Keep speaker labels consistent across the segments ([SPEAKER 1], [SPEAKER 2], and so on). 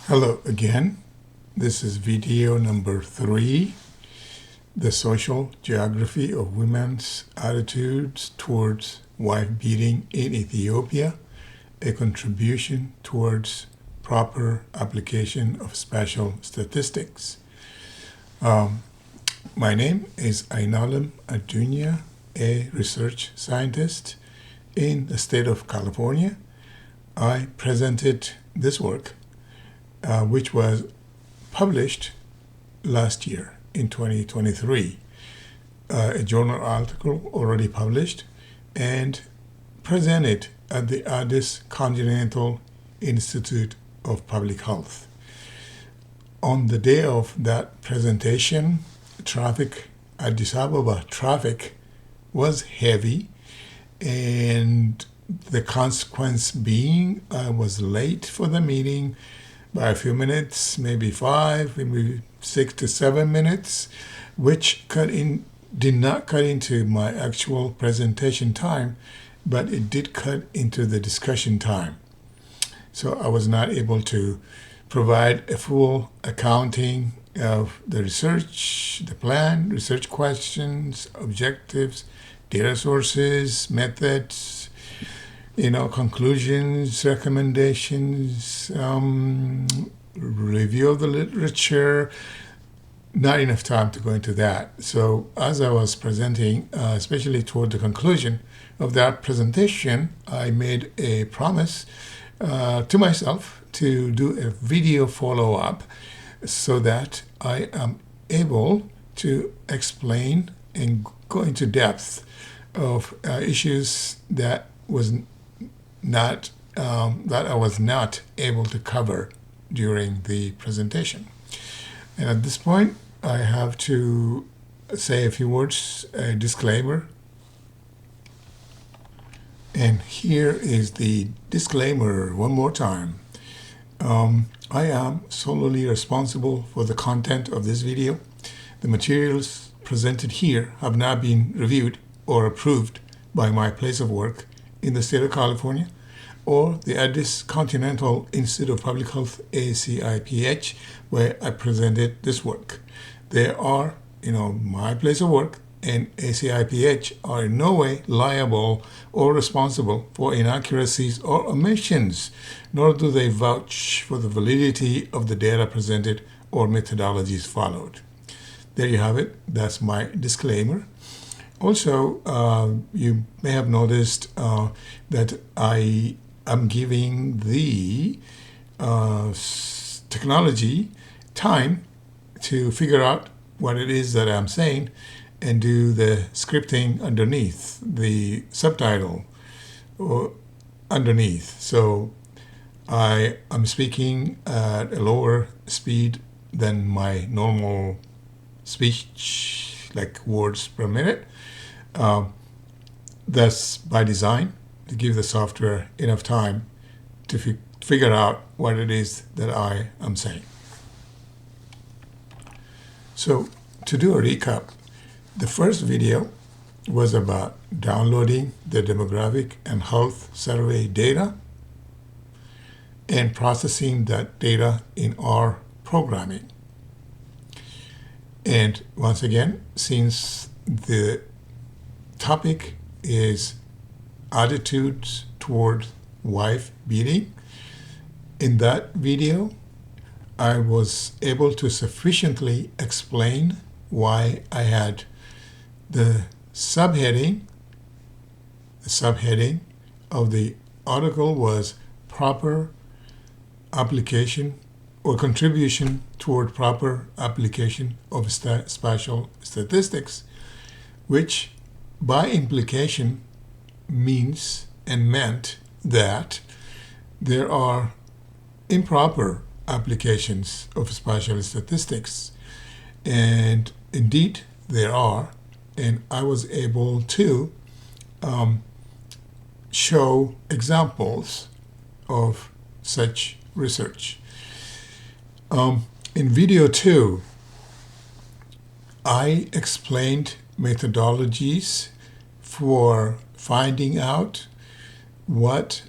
[SPEAKER 1] Hello again. This is video number 3, the social geography of women's attitudes towards wife beating in Ethiopia, a contribution towards proper application of spatial statistics. My name is Ainalim Adunya, a research scientist in the state of California. I presented this work which was published last year in 2023, a journal article already published and presented at the Addis Continental Institute of Public Health. On the day of that presentation, Addis Ababa traffic was heavy, and the consequence being I was late for the meeting by a few minutes, maybe 5, maybe 6 to 7 minutes, which did not cut into my actual presentation time, but it did cut into the discussion time. So I was not able to provide a full accounting of the research, the plan, research questions, objectives, data sources, methods, conclusions, recommendations, review of the literature. Not enough time to go into that. So as I was presenting, especially toward the conclusion of that presentation, I made a promise to myself to do a video follow-up so that I am able to explain and go into depth of issues that I was not able to cover during the presentation. And at this point, I have to say a few words, a disclaimer. And here is the disclaimer one more time. I am solely responsible for the content of this video. The materials presented here have not been reviewed or approved by my place of work in the state of California or the Addis Continental Institute of Public Health, ACIPH, where I presented this work. They are, my place of work and ACIPH are in no way liable or responsible for inaccuracies or omissions, nor do they vouch for the validity of the data presented or methodologies followed. There you have it. That's my disclaimer. Also, you may have noticed that I am giving the technology time to figure out what it is that I'm saying and do the scripting underneath, the subtitle underneath. So I am speaking at a lower speed than my normal speech, like words per minute. That's by design, to give the software enough time to figure out what it is that I am saying. So to do a recap, the first video was about downloading the demographic and health survey data and processing that data in R programming. And once again, since the topic is attitudes toward wife beating, in that video I was able to sufficiently explain why I had the subheading of the article was proper application or contribution toward proper application of spatial statistics, which by implication means and meant that there are improper applications of spatial statistics. And indeed there are, and I was able to show examples of such research. In video 2, I explained methodologies for finding out what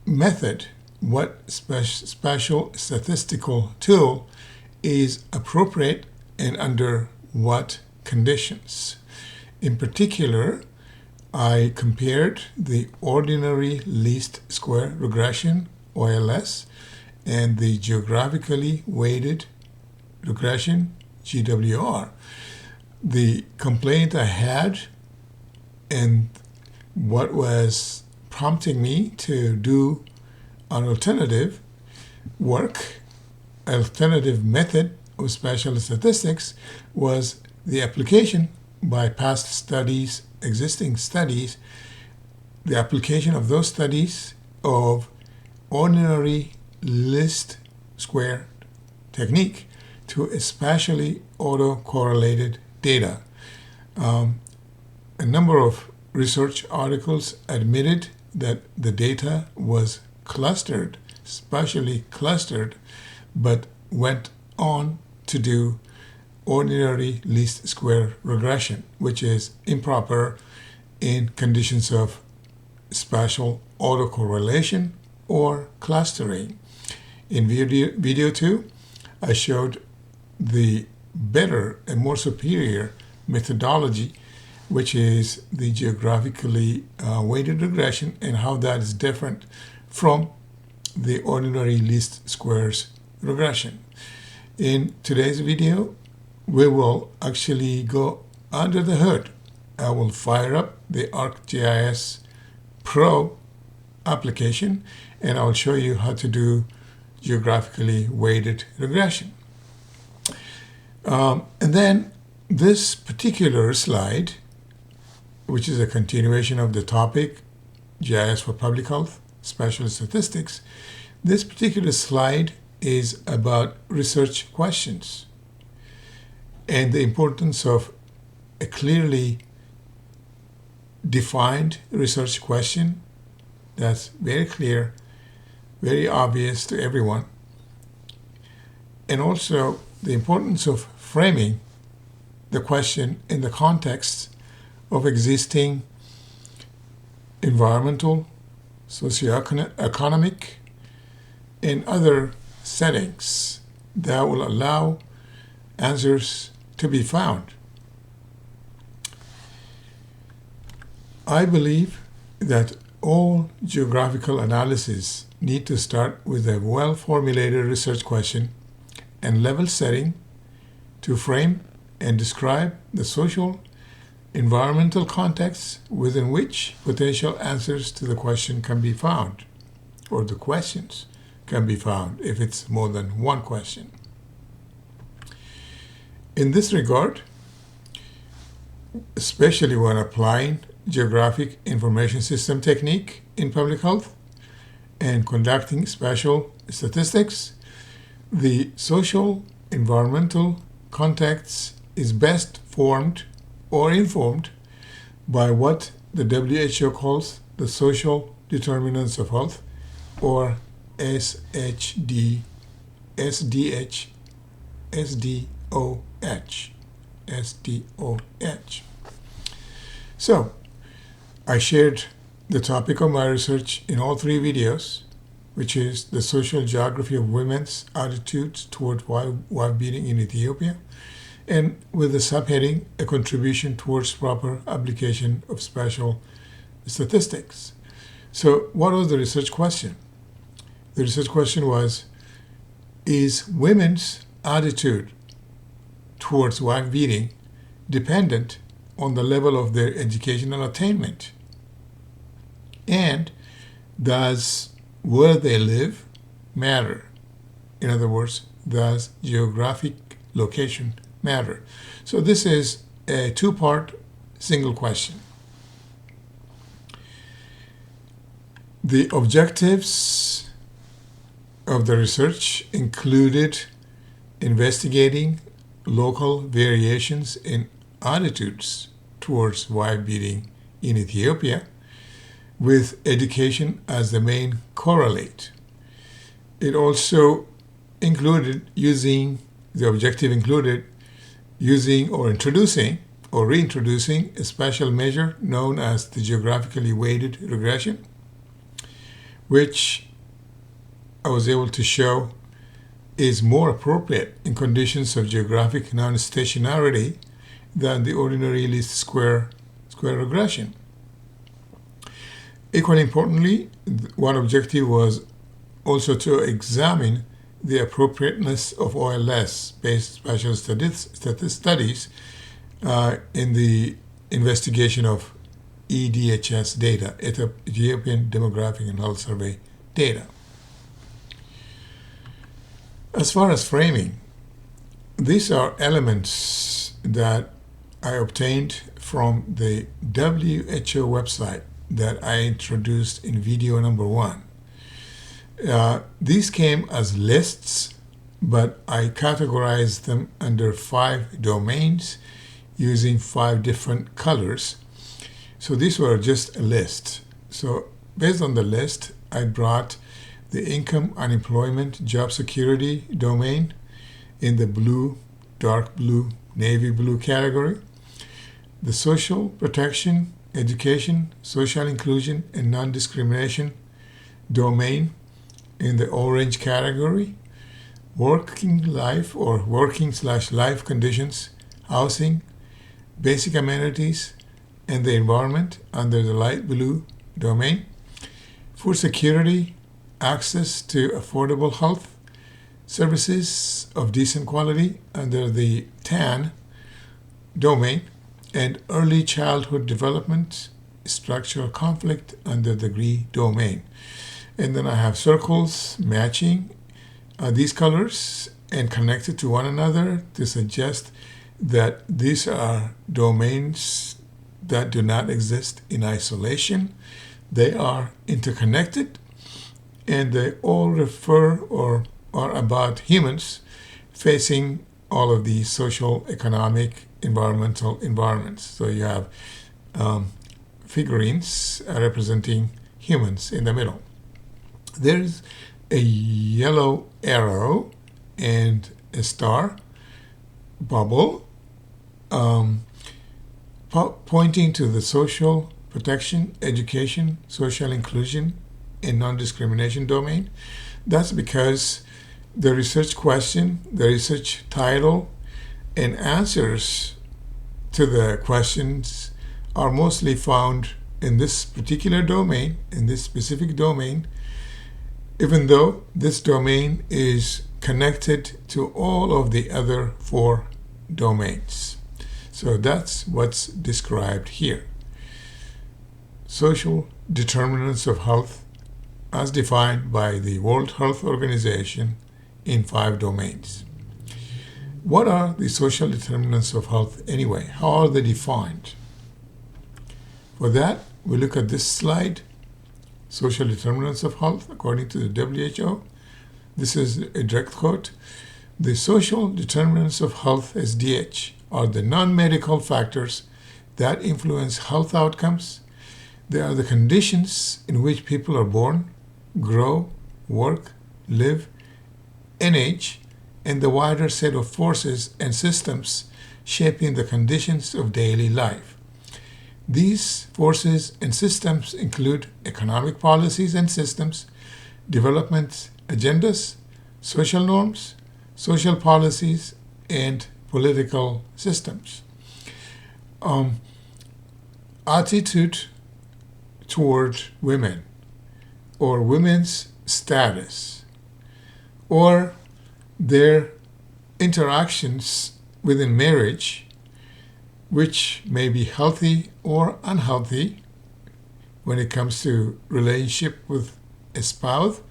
[SPEAKER 1] method what spatial statistical tool is appropriate and under what conditions. In particular, I compared the ordinary least square regression, OLS, and the geographically weighted regression, GWR. The complaint I had and what was prompting me to do an alternative method of spatial statistics was the application by past studies, existing studies, the application of those studies of ordinary least square technique to a spatially autocorrelated data. A number of research articles admitted that the data was clustered, spatially clustered, but went on to do ordinary least square regression, which is improper in conditions of spatial autocorrelation or clustering. In video 2, I showed the better and more superior methodology, which is the geographically weighted regression, and how that is different from the ordinary least squares regression. In today's video, we will actually go under the hood. I will fire up the ArcGIS Pro application, and I'll show you how to do geographically weighted regression. And then this particular slide, which is a continuation of the topic, GIS for Public Health, Spatial Statistics, this particular slide is about research questions and the importance of a clearly defined research question that's very clear, very obvious to everyone, and also the importance of framing the question in the context of existing environmental, socioeconomic, and other settings that will allow answers to be found. I believe that all geographical analysis need to start with a well-formulated research question and level setting to frame and describe the social, environmental contexts within which potential answers to the question can be found, or the questions can be found if it's more than one question. In this regard, especially when applying geographic information system technique in public health and conducting spatial statistics, the social environmental context is best formed or informed by what the WHO calls the social determinants of health, or SDOH. So, I shared the topic of my research in all three videos, which is the social geography of women's attitudes toward wife beating in Ethiopia, and with the subheading, a contribution towards proper application of spatial statistics. So what was the research question? The research question was, is women's attitude towards wife beating dependent on the level of their educational attainment? And does where they live matter? In other words, does geographic location matter? So this is a two-part single question. The objectives of the research included investigating local variations in attitudes towards wife beating in Ethiopia, with education as the main correlate. It also included using or introducing or reintroducing a special measure known as the geographically weighted regression, which I was able to show is more appropriate in conditions of geographic non-stationarity than the ordinary least square regression. Equally importantly, one objective was also to examine the appropriateness of OLS-based spatial studies in the investigation of EDHS data, Ethiopian Demographic and Health Survey data. As far as framing, these are elements that I obtained from the WHO website that I introduced in video number 1. These came as lists, but I categorized them under 5 domains using 5 different colors. So these were just a list. So based on the list, I brought the income, unemployment, job security domain in the blue, dark blue, navy blue category, the social protection, education, social inclusion, and non-discrimination domain in the orange category, working life or working/life conditions, housing, basic amenities, and the environment under the light blue domain, food security, access to affordable health services of decent quality under the tan domain, and early childhood development, structural conflict under the green domain. And then I have circles matching these colors and connected to one another to suggest that these are domains that do not exist in isolation. They are interconnected, and they all refer or are about humans facing all of these social, economic, environmental environments. So you have figurines representing humans in the middle. There's a yellow arrow and a star bubble pointing to the social protection, education, social inclusion, and non-discrimination domain. That's because the research question, the research title, and answers to the questions are mostly found in this particular domain, in this specific domain, even though this domain is connected to all of the other 4 domains. So that's what's described here. Social determinants of health as defined by the World Health Organization in 5 domains. What are the social determinants of health anyway? How are they defined? For that, we look at this slide, social determinants of health according to the WHO. This is a direct quote. The social determinants of health, SDH, are the non-medical factors that influence health outcomes. They are the conditions in which people are born, grow, work, live, and age, and the wider set of forces and systems shaping the conditions of daily life. These forces and systems include economic policies and systems, development agendas, social norms, social policies, and political systems. Attitude toward women, or women's status, or their interactions within marriage, which may be healthy or unhealthy when it comes to relationship with a spouse,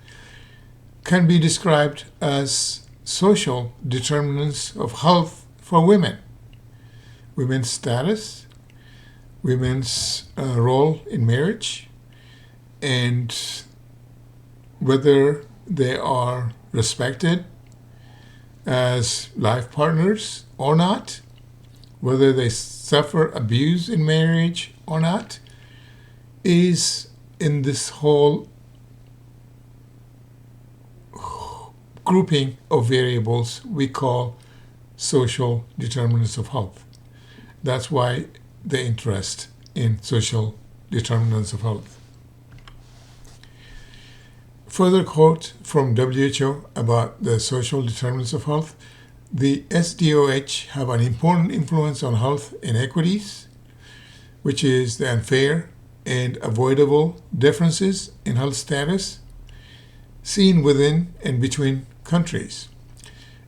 [SPEAKER 1] can be described as social determinants of health for women. Women's status, women's role in marriage, and whether they are respected as life partners or not, whether they suffer abuse in marriage or not, is in this whole grouping of variables we call social determinants of health. That's why the interest in social determinants of health. further quote from WHO about the social determinants of health. The SDOH have an important influence on health inequities, which is the unfair and avoidable differences in health status seen within and between countries.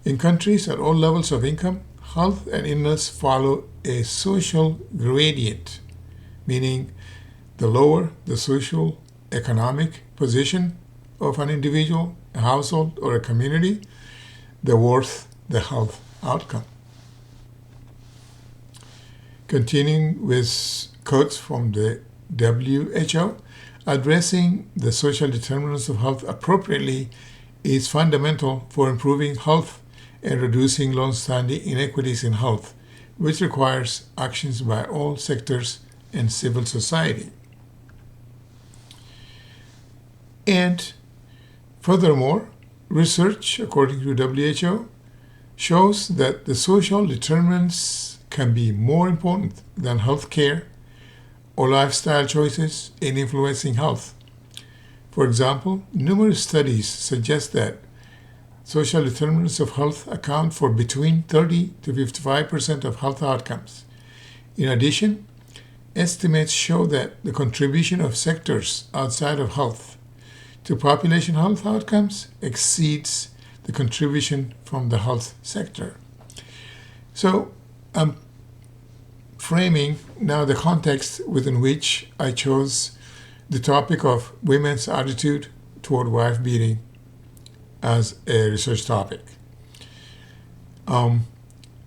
[SPEAKER 1] In countries at all levels of income, health and illness follow a social gradient, meaning the lower the social economic position of an individual, a household, or a community, the worse the health outcome. Continuing with quotes from the WHO, addressing the social determinants of health appropriately is fundamental for improving health and reducing long-standing inequities in health, which requires actions by all sectors and civil society. And furthermore, research, according to WHO, shows that the social determinants can be more important than health care or lifestyle choices in influencing health. For example, numerous studies suggest that social determinants of health account for between 30 to 55% of health outcomes. In addition, estimates show that the contribution of sectors outside of health to population health outcomes exceeds the contribution from the health sector. So I'm framing now the context within which I chose the topic of women's attitude toward wife beating as a research topic.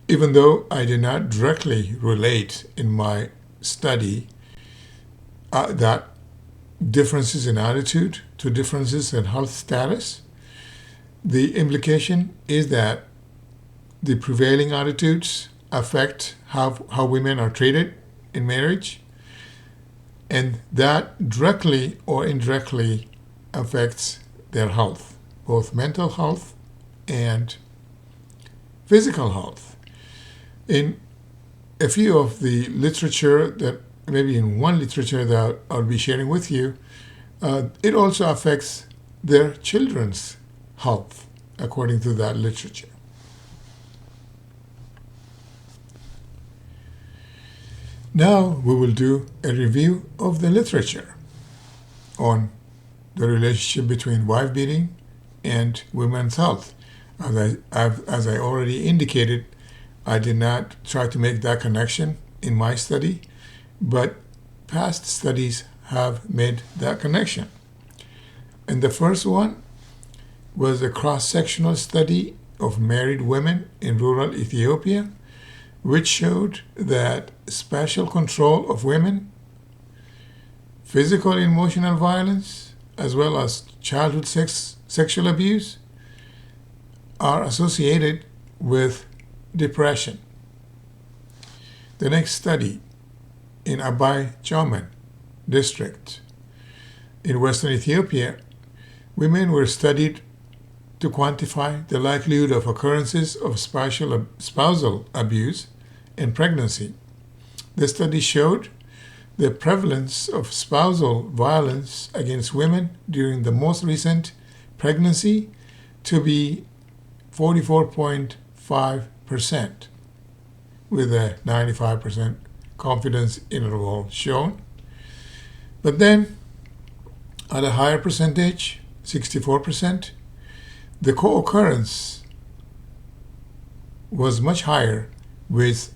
[SPEAKER 1] Even though I did not directly relate in my study that differences in attitude to differences in health status, the implication is that the prevailing attitudes affect how women are treated in marriage, and that directly or indirectly affects their health, both mental health and physical health. In a few of the literature that maybe in one literature that I'll be sharing with you, it also affects their children's health, according to that literature. Now we will do a review of the literature on the relationship between wife beating and women's health. As I already indicated, I did not try to make that connection in my study, but past studies have made that connection. And the first one was a cross-sectional study of married women in rural Ethiopia, which showed that spatial control of women, physical and emotional violence, as well as childhood sexual abuse are associated with depression. The next study in Abai Choman district in western Ethiopia, women were studied to quantify the likelihood of occurrences of spousal abuse in pregnancy. The study showed the prevalence of spousal violence against women during the most recent pregnancy to be 44.5%, with a 95% confidence interval shown. But then, at a higher percentage, 64%, the co-occurrence was much higher with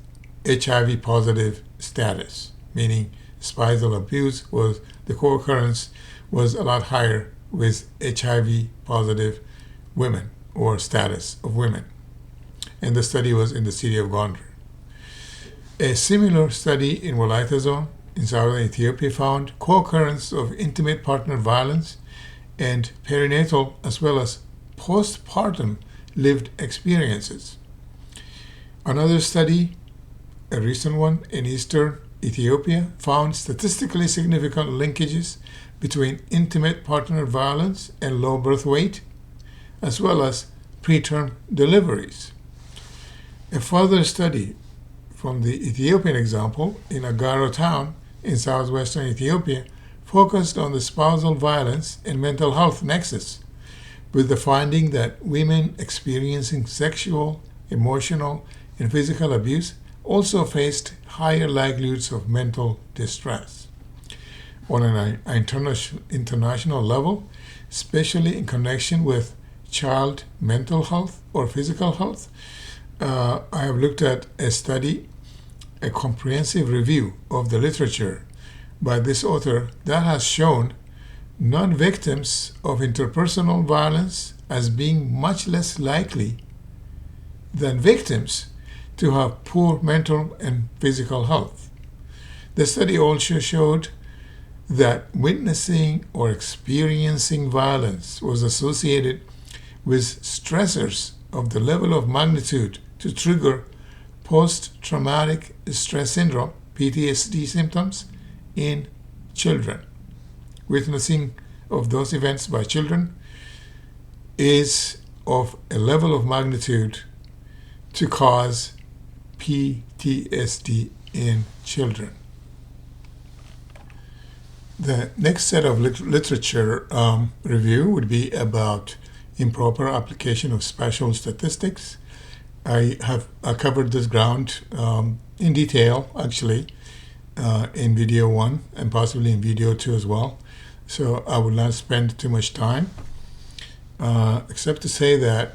[SPEAKER 1] HIV positive status, meaning spousal abuse the co-occurrence was a lot higher with HIV positive women or status of women. And the study was in the city of Gondar. A similar study in Walaita zone in southern Ethiopia found co-occurrence of intimate partner violence and perinatal as well as postpartum lived experiences. Another study, a recent one in eastern Ethiopia, found statistically significant linkages between intimate partner violence and low birth weight, as well as preterm deliveries. A further study from the Ethiopian example in Agaro town in southwestern Ethiopia focused on the spousal violence and mental health nexus, with the finding that women experiencing sexual, emotional, and physical abuse also faced higher likelihoods of mental distress. On an international level, especially in connection with child mental health or physical health, I have looked at a comprehensive review of the literature by this author that has shown non-victims of interpersonal violence as being much less likely than victims to have poor mental and physical health. The study also showed that witnessing or experiencing violence was associated with stressors of the level of magnitude to trigger post-traumatic stress syndrome, PTSD symptoms in children. Witnessing of those events by children is of a level of magnitude to cause PTSD in children. The next set of literature review would be about improper application of spatial statistics. I covered this ground in detail, actually, in video 1 and possibly in video 2 as well. So I will not spend too much time, except to say that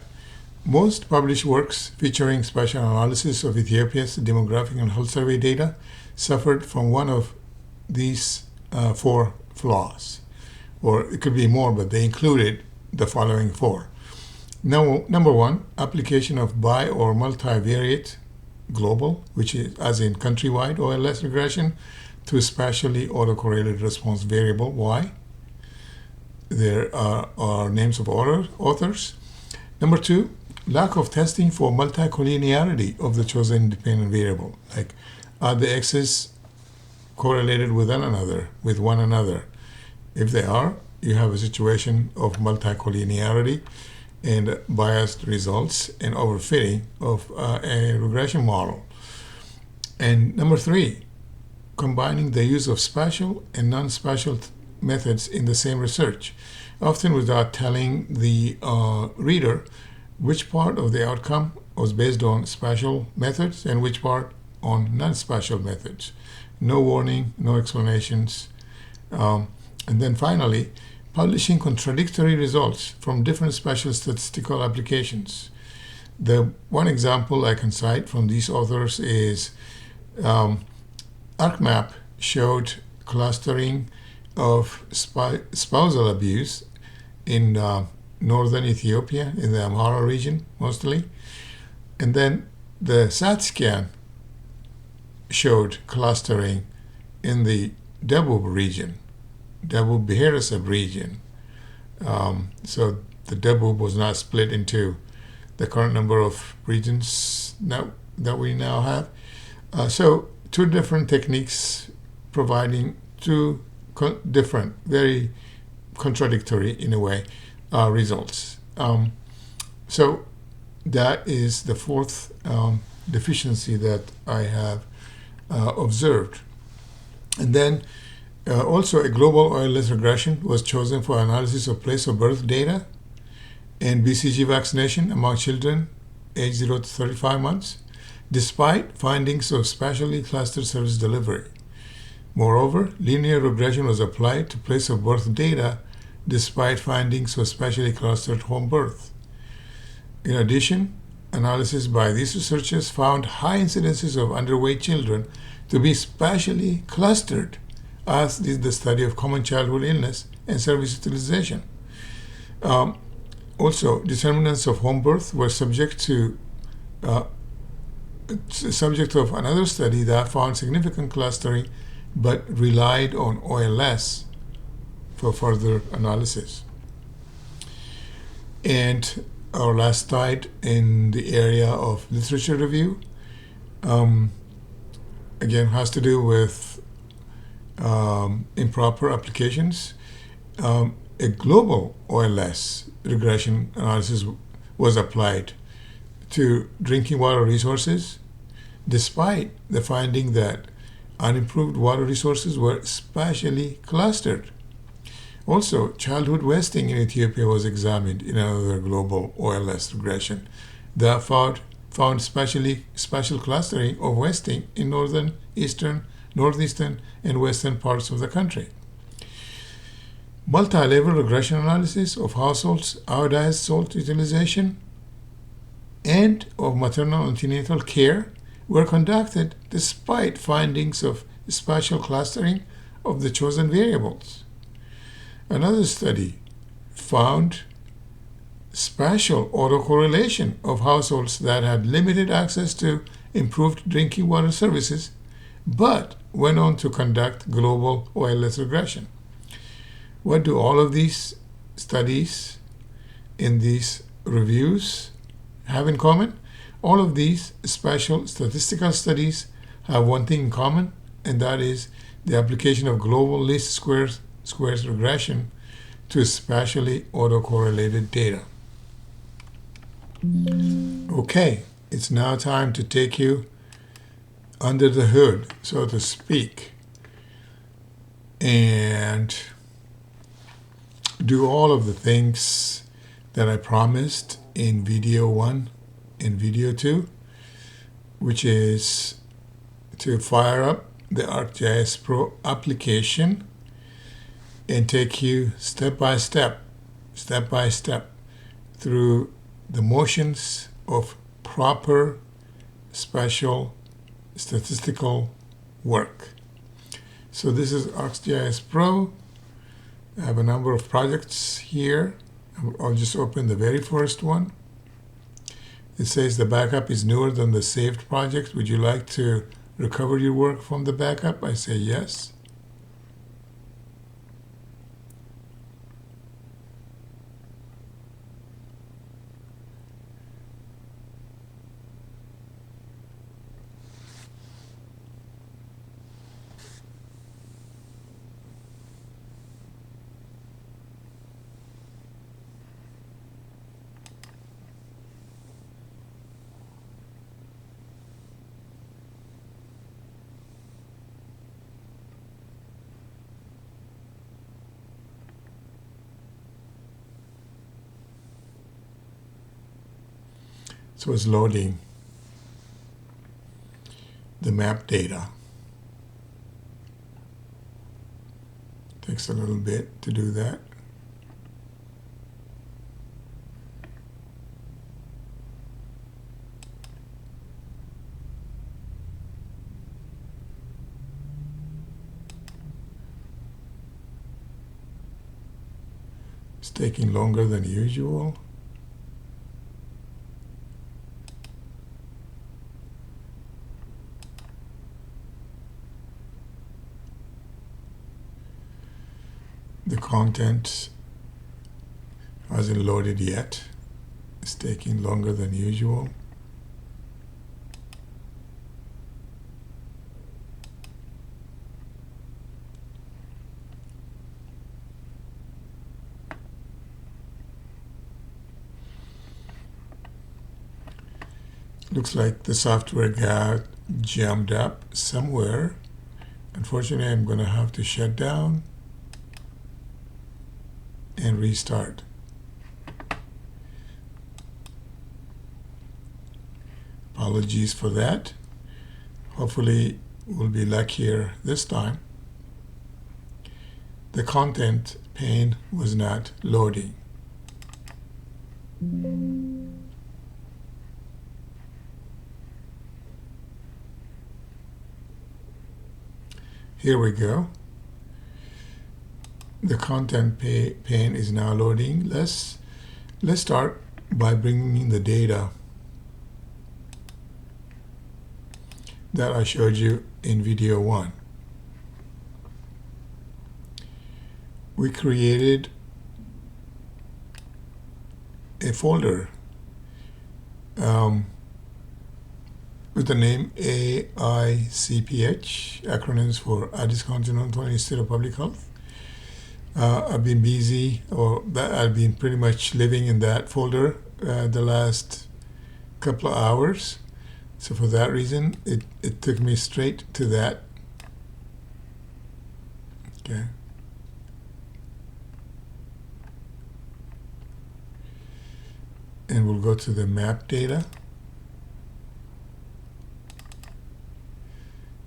[SPEAKER 1] most published works featuring spatial analysis of Ethiopia's demographic and health survey data suffered from one of these 4 flaws. Or it could be more, but they included the following 4. Now, number 1, application of bi- or multivariate global, which is as in countrywide OLS regression, to spatially autocorrelated response variable Y. There are names of authors. Number 2, lack of testing for multicollinearity of the chosen independent variable. Like, are the x's correlated with one another? If they are, you have a situation of multicollinearity and biased results and overfitting of a regression model. And number 3, combining the use of spatial and non-spatial methods in the same research, often without telling the reader which part of the outcome was based on spatial methods and which part on non-spatial methods. No warning, no explanations. And then finally, publishing contradictory results from different spatial statistical applications. The one example I can cite from these authors is ArcMap showed clustering of spousal abuse in northern Ethiopia, in the Amhara region mostly. And then the SAT-SCAN showed clustering in the Debub region, Debub Behereseb region. So the Debub was not split into the current number of regions that we now have. So 2 different techniques providing 2 different, very contradictory in a way, results. So that is the 4th deficiency that I have observed. And then also a global OLS regression was chosen for analysis of place of birth data and BCG vaccination among children aged 0 to 35 months, despite findings of spatially clustered service delivery. Moreover, linear regression was applied to place of birth data despite findings of spatially clustered home birth. In addition, analysis by these researchers found high incidences of underweight children to be spatially clustered, as did the study of common childhood illness and service utilization. Also, determinants of home birth were subject of another study that found significant clustering but relied on OLS for further analysis. And our last slide in the area of literature review, again, has to do with improper applications. A global OLS regression analysis was applied to drinking water resources, despite the finding that unimproved water resources were spatially clustered. Also, childhood wasting in Ethiopia was examined in another global OLS regression that found spatial clustering of wasting in northern, eastern, northeastern, and western parts of the country. Multi-level regression analysis of households' iodized salt utilization and of maternal antenatal care were conducted despite findings of spatial clustering of the chosen variables. Another study found spatial autocorrelation of households that had limited access to improved drinking water services, but went on to conduct global OLS regression. What do all of these studies in these reviews have in common? All of these spatial statistical studies have one thing in common, and that is the application of global least squares regression to spatially autocorrelated data. Okay, it's now time to take you under the hood, so to speak, and do all of the things that I promised in video 1 and video 2, which is to fire up the ArcGIS Pro application and take you step by step through the motions of proper spatial statistical work. So this is ArcGIS Pro. I have a number of projects here. I'll just open the very first one. It says the backup is newer than the saved project. Would you like to recover your work from the backup? I say yes. So it's loading the map data. Takes a little bit to do that. It's taking longer than usual. The content hasn't loaded yet. It's taking longer than usual. Looks like the software got jammed up somewhere. Unfortunately, I'm going to have to shut down and restart. Apologies for that. Hopefully we'll be luckier this time. The content pane was not loading. Here we go. The content pane is now loading. Let's start by bringing in the data that I showed you in video 1. We created a folder with the name AICPH, acronyms for Addis Continental Institute of Public Health. I've been busy, I've been pretty much living in that folder the last couple of hours. So for that reason, it took me straight to that Okay. And we'll go to the map data.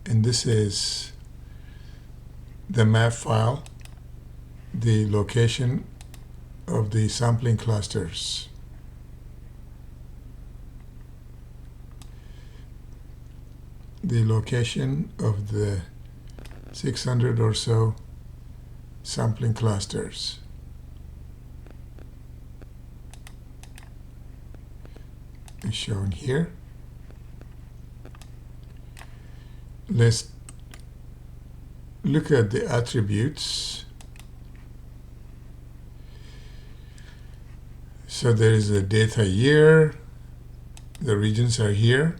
[SPEAKER 1] And this is the map file, the location of the sampling clusters. The location of the 600 or so sampling clusters. Is shown here. Let's look at the attributes. So there is a data year, the regions are here,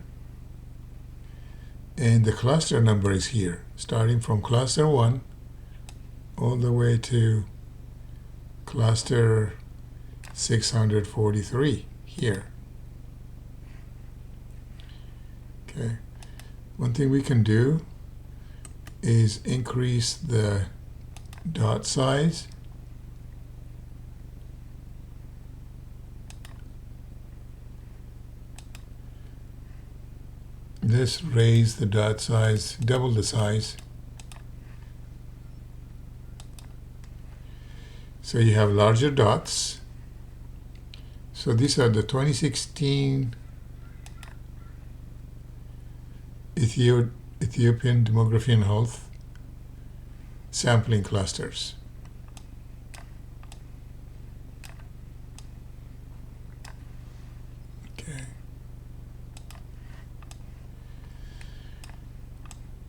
[SPEAKER 1] and the cluster number is here, starting from cluster 1 all the way to cluster 643 here. Okay. One thing we can do is increase the dot size. Let's raise the dot size, double the size. So you have larger dots. So these are the 2016 Ethiopian Demography and Health sampling clusters. Okay.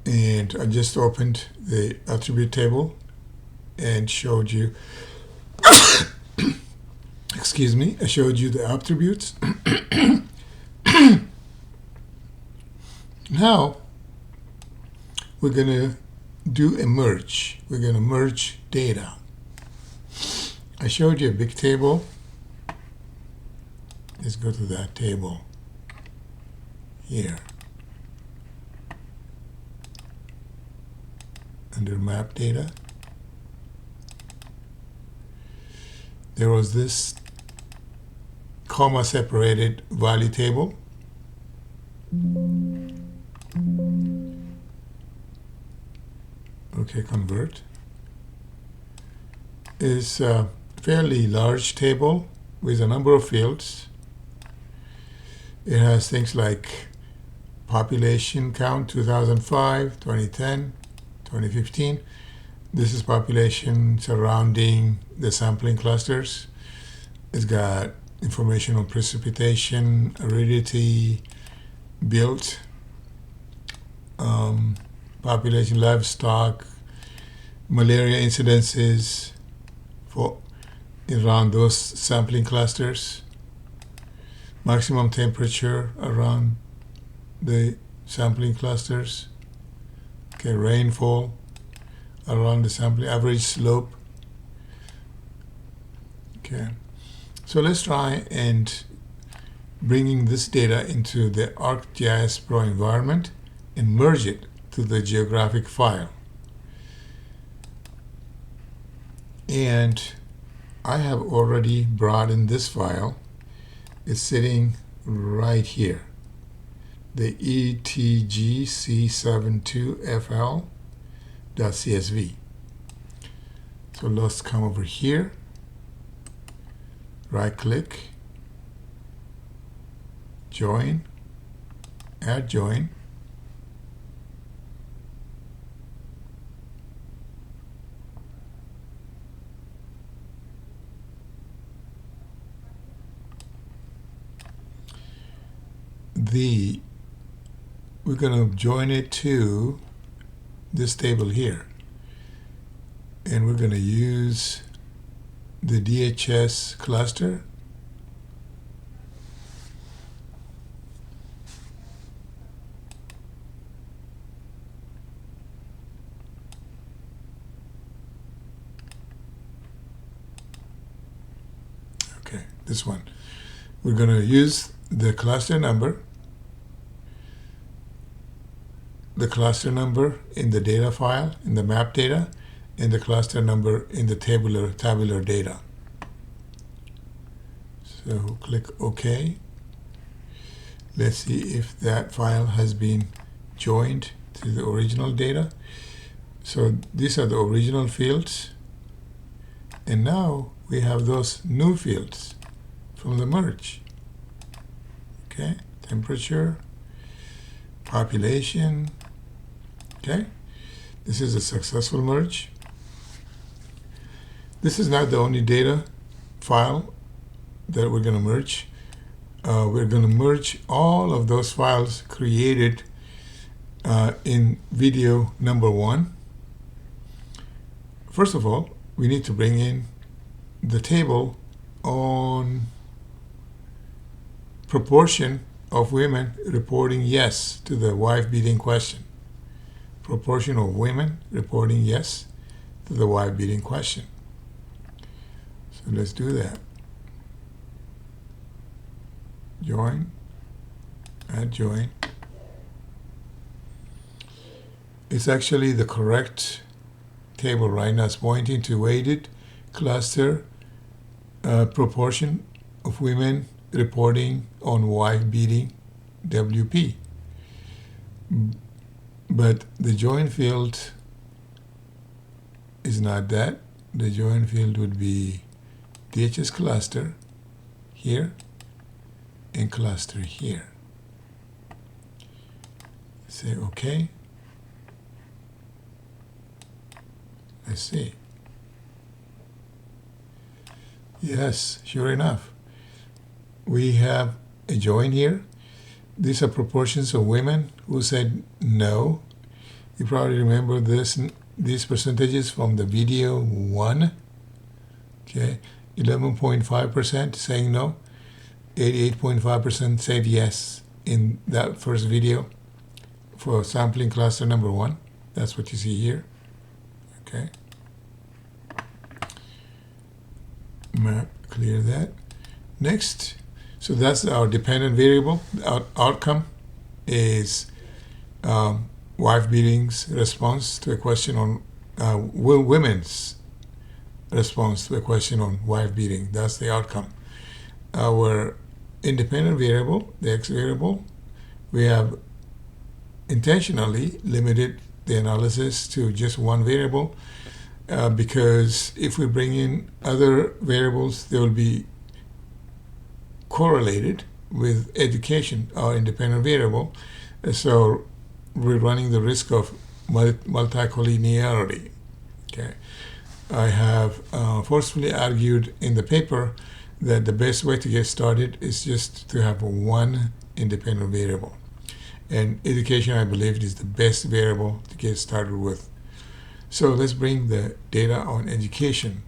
[SPEAKER 1] And I just opened the attribute table and showed you excuse me, I showed you the attributes. Now we're going to do a merge. We're going to merge data. I showed you a big table. Let's go to that table here. Under map data, there was this comma separated value table. Okay, convert. Is a fairly large table with a number of fields. It has things like population count 2005, 2010, 2015. This is population surrounding the sampling clusters. It's got information on precipitation, aridity, built, population, livestock, malaria incidences for around those sampling clusters, maximum temperature around the sampling clusters, okay, rainfall around the sampling, average slope. Okay, so let's try and bringing this data into the ArcGIS Pro environment and merge it to the geographic file. And I have already brought in this file. It's sitting right here, the etgc72fl.csv. So let's come over here, right click, join, add join. We're going to join it to this table here, and we're going to use the DHS cluster. Okay, this one. We're going to use the cluster number in the data file, in the map data, and the cluster number in the tabular data. So click OK. Let's see if that file has been joined to the original data. So these are the original fields, and now we have those new fields from the merge. Okay, temperature, population. Okay, this is a successful merge. This is not the only data file that we're going to merge. We're going to merge all of those files created in video number 1. First of all, we need to bring in the table on proportion of women reporting yes to the wife beating question. Proportion of women reporting yes to the wife beating question. So let's do that. Join, add join. It's actually the correct table right now. It's pointing to weighted cluster proportion of women reporting on wife beating WP. But the join field is not that. The join field would be DHS cluster here and cluster here. Say OK. Let's see. Yes, sure enough. We have a join here. These are proportions of women who said no. You probably remember these percentages from the video 1. Okay, 11.5% saying no. 88.5% said yes in that first video for sampling cluster number 1. That's what you see here. Okay. Map, clear that. Next, so that's our dependent variable. Our outcome is wife beating's response to a question on women's response to a question on wife beating. That's the outcome. Our independent variable, the x variable, we have intentionally limited the analysis to just one variable because if we bring in other variables, they will be correlated with education, our independent variable. So we're running the risk of multicollinearity. Okay, I have forcefully argued in the paper that the best way to get started is just to have one independent variable. And education, I believe, is the best variable to get started with. So let's bring the data on education.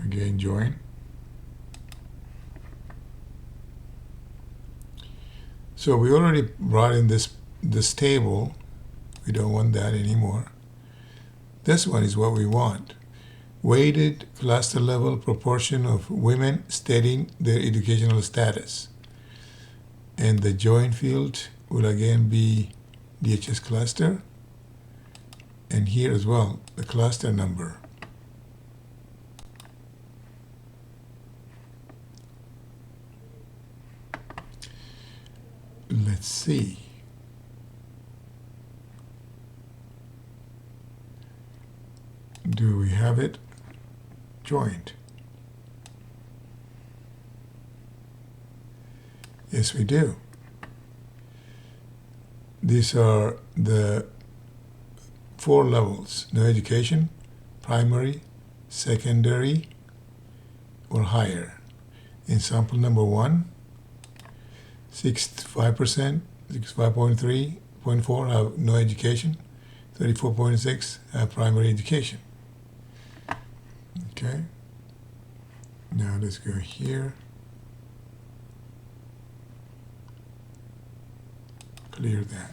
[SPEAKER 1] Again, join. So we already brought in this table. We don't want that anymore. This one is what we want. Weighted cluster level proportion of women stating their educational status. And the join field will again be DHS cluster. And here as well, the cluster number. Let's see. Do we have it joined? Yes, we do. These are the 4 levels: no education, primary, secondary, or higher. In sample number 1, 65%, 65.3.4 have no education, 34.6 have primary education. Okay. Now let's go here. Clear that.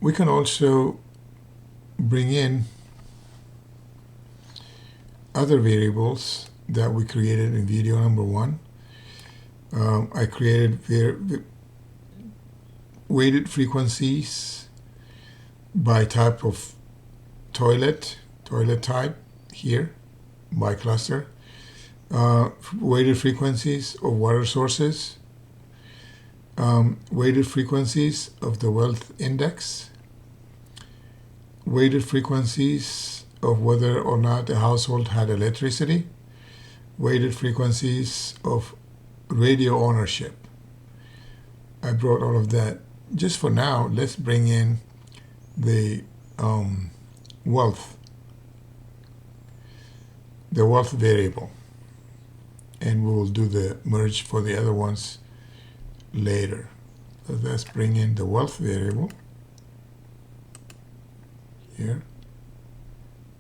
[SPEAKER 1] We can also bring in other variables that we created in video number 1. I created weighted frequencies by type of toilet type here, by cluster. Weighted frequencies of water sources, weighted frequencies of the wealth index, weighted frequencies of whether or not a household had electricity, weighted frequencies of radio ownership. I brought all of that. Just for now, let's bring in the wealth variable, and we will do the merge for the other ones later. So let's bring in the wealth variable here,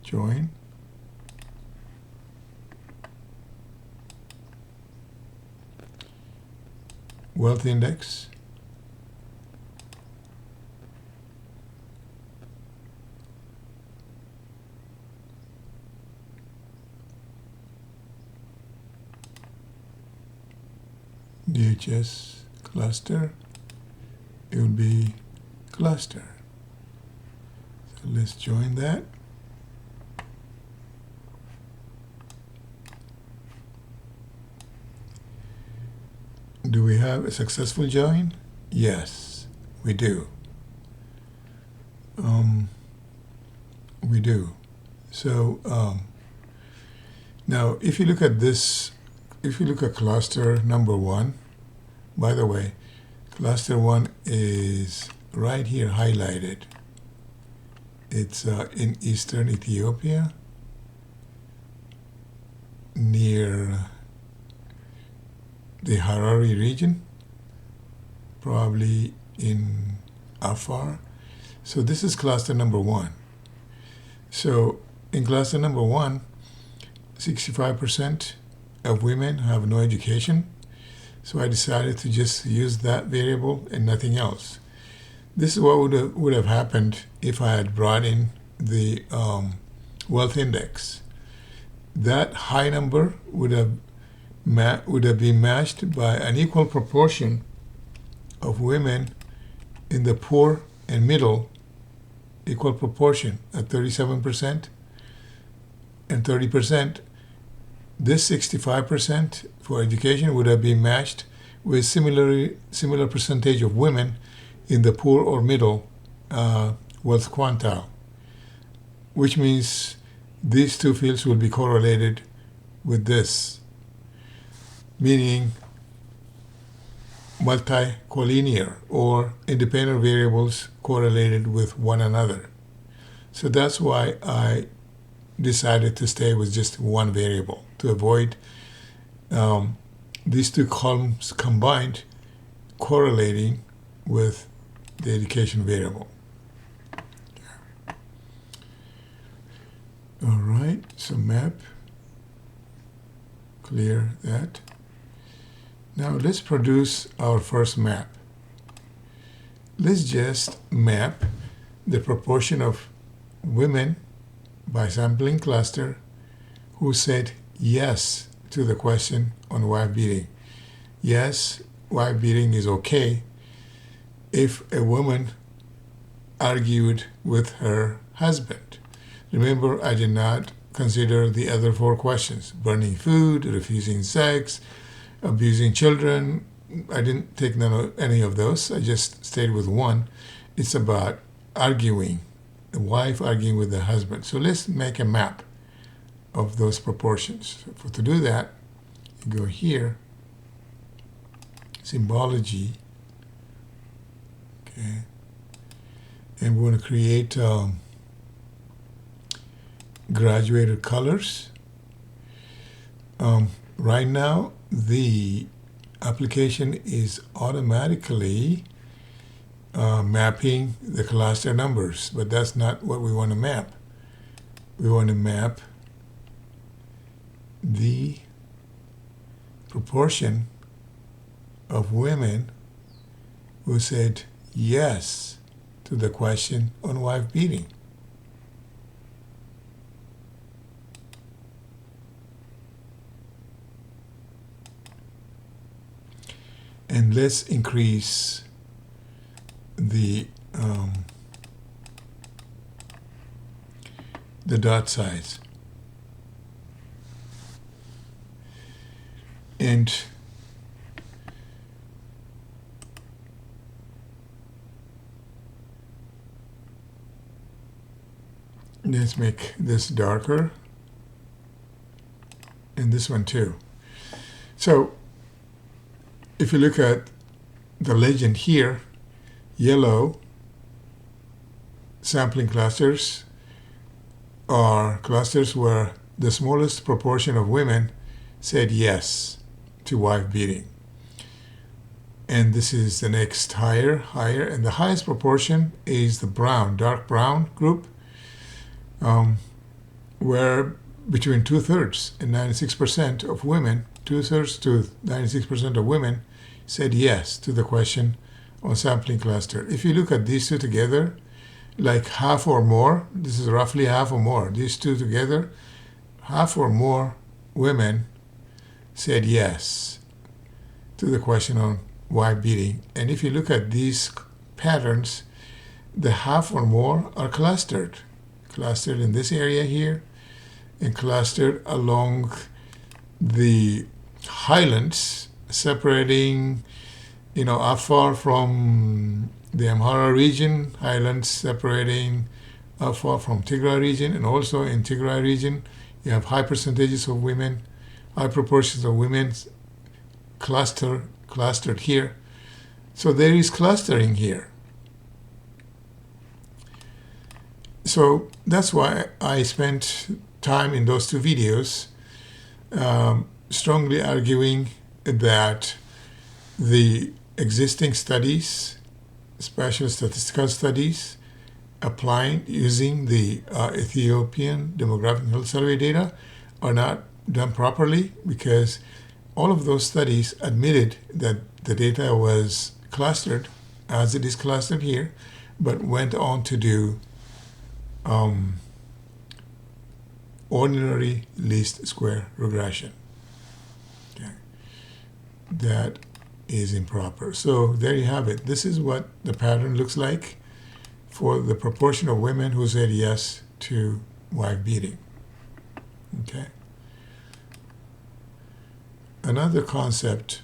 [SPEAKER 1] join, wealth index, DHS cluster, it will be cluster. So let's join that. Do we have a successful join? Yes, we do. We do. So now if you look at this, if you look at cluster number 1, by the way, cluster 1 is right here highlighted. It's in eastern Ethiopia, near the Harari region, probably in Afar. So this is cluster number 1. So in cluster number 1, 65% of women have no education. So I decided to just use that variable and nothing else. This is what would have happened if I had brought in the wealth index. That high number would have been matched by an equal proportion of women in the poor and middle, equal proportion at 37% and 30%. This 65% for education would have been matched with similar percentage of women in the poor or middle wealth quantile, which means these two fields will be correlated with this, meaning multi-collinear or independent variables correlated with one another. So that's why I decided to stay with just one variable to avoid these two columns combined correlating with the education variable. All right, so map, clear that. Now let's produce our first map. Let's just map the proportion of women by sampling cluster who said yes to the question on wife beating. Yes, wife beating is okay if a woman argued with her husband. Remember, I did not consider the other 4 questions: burning food, refusing sex, abusing children. I didn't take any of those. I just stayed with one. It's about arguing, the wife arguing with the husband. So let's make a map of those proportions. So to do that, you go here, symbology, okay, and we're going to create graduated colors. Right now, the application is automatically mapping the cluster numbers, but that's not what we want to map. We want to map the proportion of women who said yes to the question on wife beating. And let's increase the dot size. And let's make this darker, and this one too. So if you look at the legend here, yellow sampling clusters are clusters where the smallest proportion of women said yes to wife beating. And this is the next higher, and the highest proportion is the brown, dark brown group, where between 2/3 and 96% of women, 2/3 to 96% of women said yes to the question on sampling cluster. If you look at these two together, like half or more, this is roughly half or more, these two together, half or more women said yes to the question on wife beating. And if you look at these patterns, the half or more are clustered in this area here, and clustered along the highlands, separating, Afar from the Amhara region, highlands separating Afar from Tigray region, and also in Tigray region, you have high percentages of women, high proportions of women clustered here. So there is clustering here. So that's why I spent time in those two videos strongly arguing that the existing studies, spatial statistical studies, applying using the Ethiopian Demographic Health Survey data are not done properly, because all of those studies admitted that the data was clustered as it is clustered here, but went on to do ordinary least square regression. Okay. That is improper. So there you have it. This is what the pattern looks like for the proportion of women who said yes to wife beating. Okay. Another concept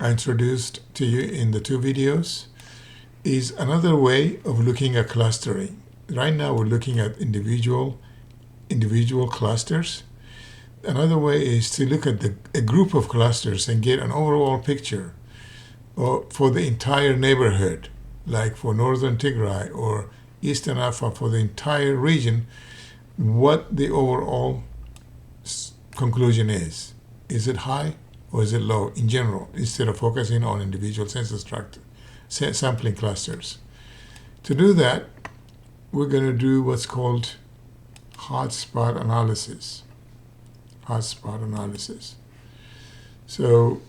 [SPEAKER 1] I introduced to you in the two videos is another way of looking at clustering. Right now we're looking at individual clusters. Another way is to look at a group of clusters and get an overall picture for the entire neighborhood, like for northern Tigray or eastern Afar, for the entire region, what the overall conclusion is. Is it high or is it low in general, instead of focusing on individual census tract sampling clusters? To do that, we're going to do what's called hotspot analysis. Hotspot analysis. So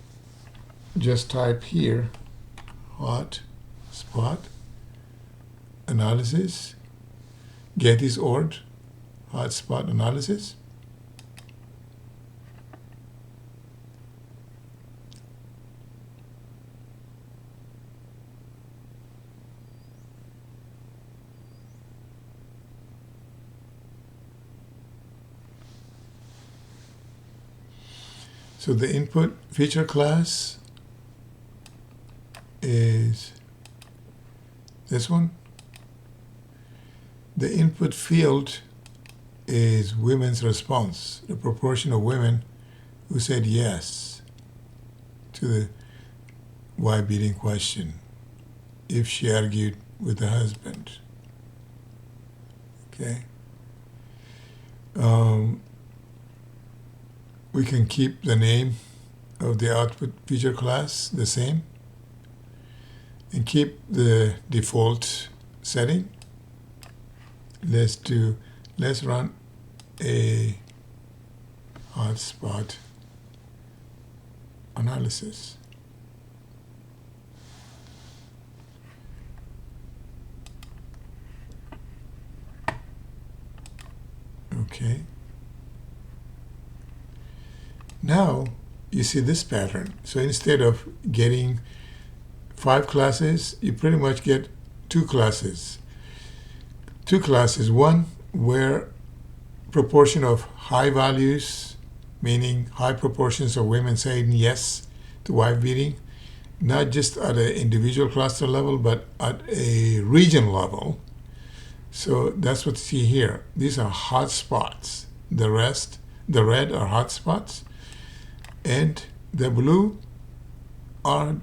[SPEAKER 1] just type here hotspot analysis, Getty's org, hotspot analysis. So the input feature class is this one. The input field is women's response, the proportion of women who said yes to the wife beating question if she argued with the husband. Okay. We can keep the name of the output feature class the same and keep the default setting. Let's run a hotspot analysis. Okay. Now you see this pattern. So instead of getting 5 classes, you pretty much get 2 classes. 2 classes, one where proportion of high values, meaning high proportions of women saying yes to wife beating, not just at an individual cluster level, but at a region level. So that's what you see here. These are hot spots. The red are hot spots, and the blue are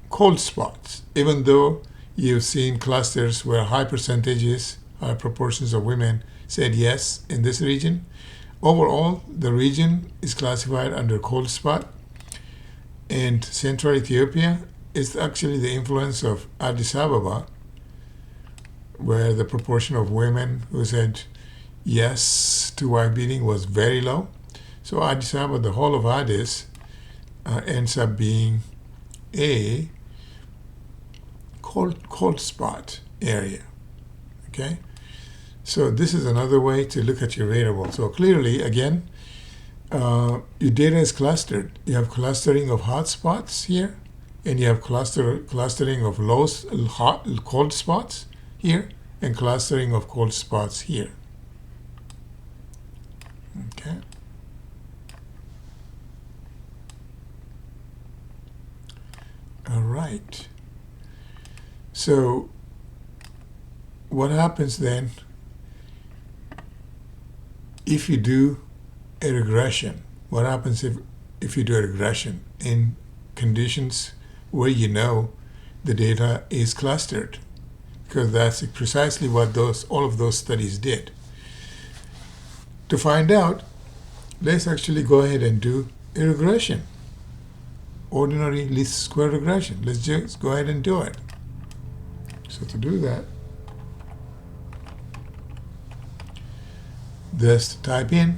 [SPEAKER 1] cold spots, even though you've seen clusters where high percentages, high proportions of women said yes in this region. Overall, the region is classified under cold spot, and Central Ethiopia is actually the influence of Addis Ababa, where the proportion of women who said yes to wife beating was very low. So Addis Ababa, the whole of Addis, ends up being a cold spot area. Okay, so this is another way to look at your variable. So clearly, again, your data is clustered. You have clustering of hot spots here, and you have clustering of cold spots here, and clustering of cold spots here. Okay. All right. So what happens then if you do a regression? What happens if you do a regression in conditions where you know the data is clustered? Because that's precisely what all of those studies did. To find out, let's actually go ahead and do a regression. Ordinary least square regression. Let's just go ahead and do it. So to do that, just type in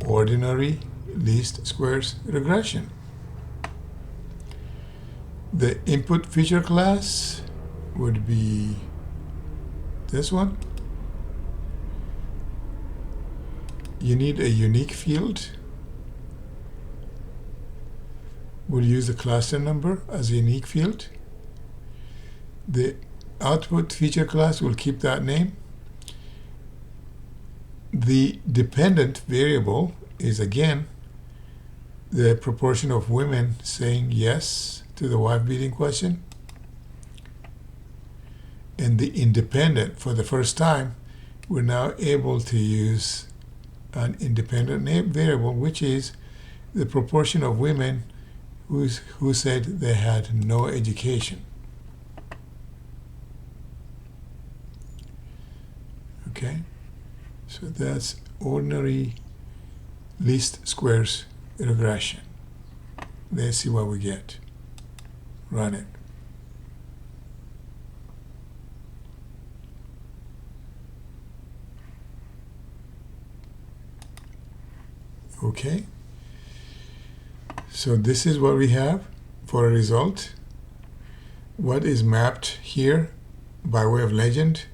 [SPEAKER 1] ordinary least squares regression. The input feature class would be this one. You need a unique field. We'll use the cluster number as a unique field. The output feature class will keep that name. The dependent variable is again the proportion of women saying yes to the wife beating question. And the independent, for the first time, we're now able to use an independent variable, which is the proportion of women who said they had no education. Okay, so that's ordinary least squares regression. Let's see what we get. Run it. Okay, so this is what we have for a result. What is mapped here by way of legend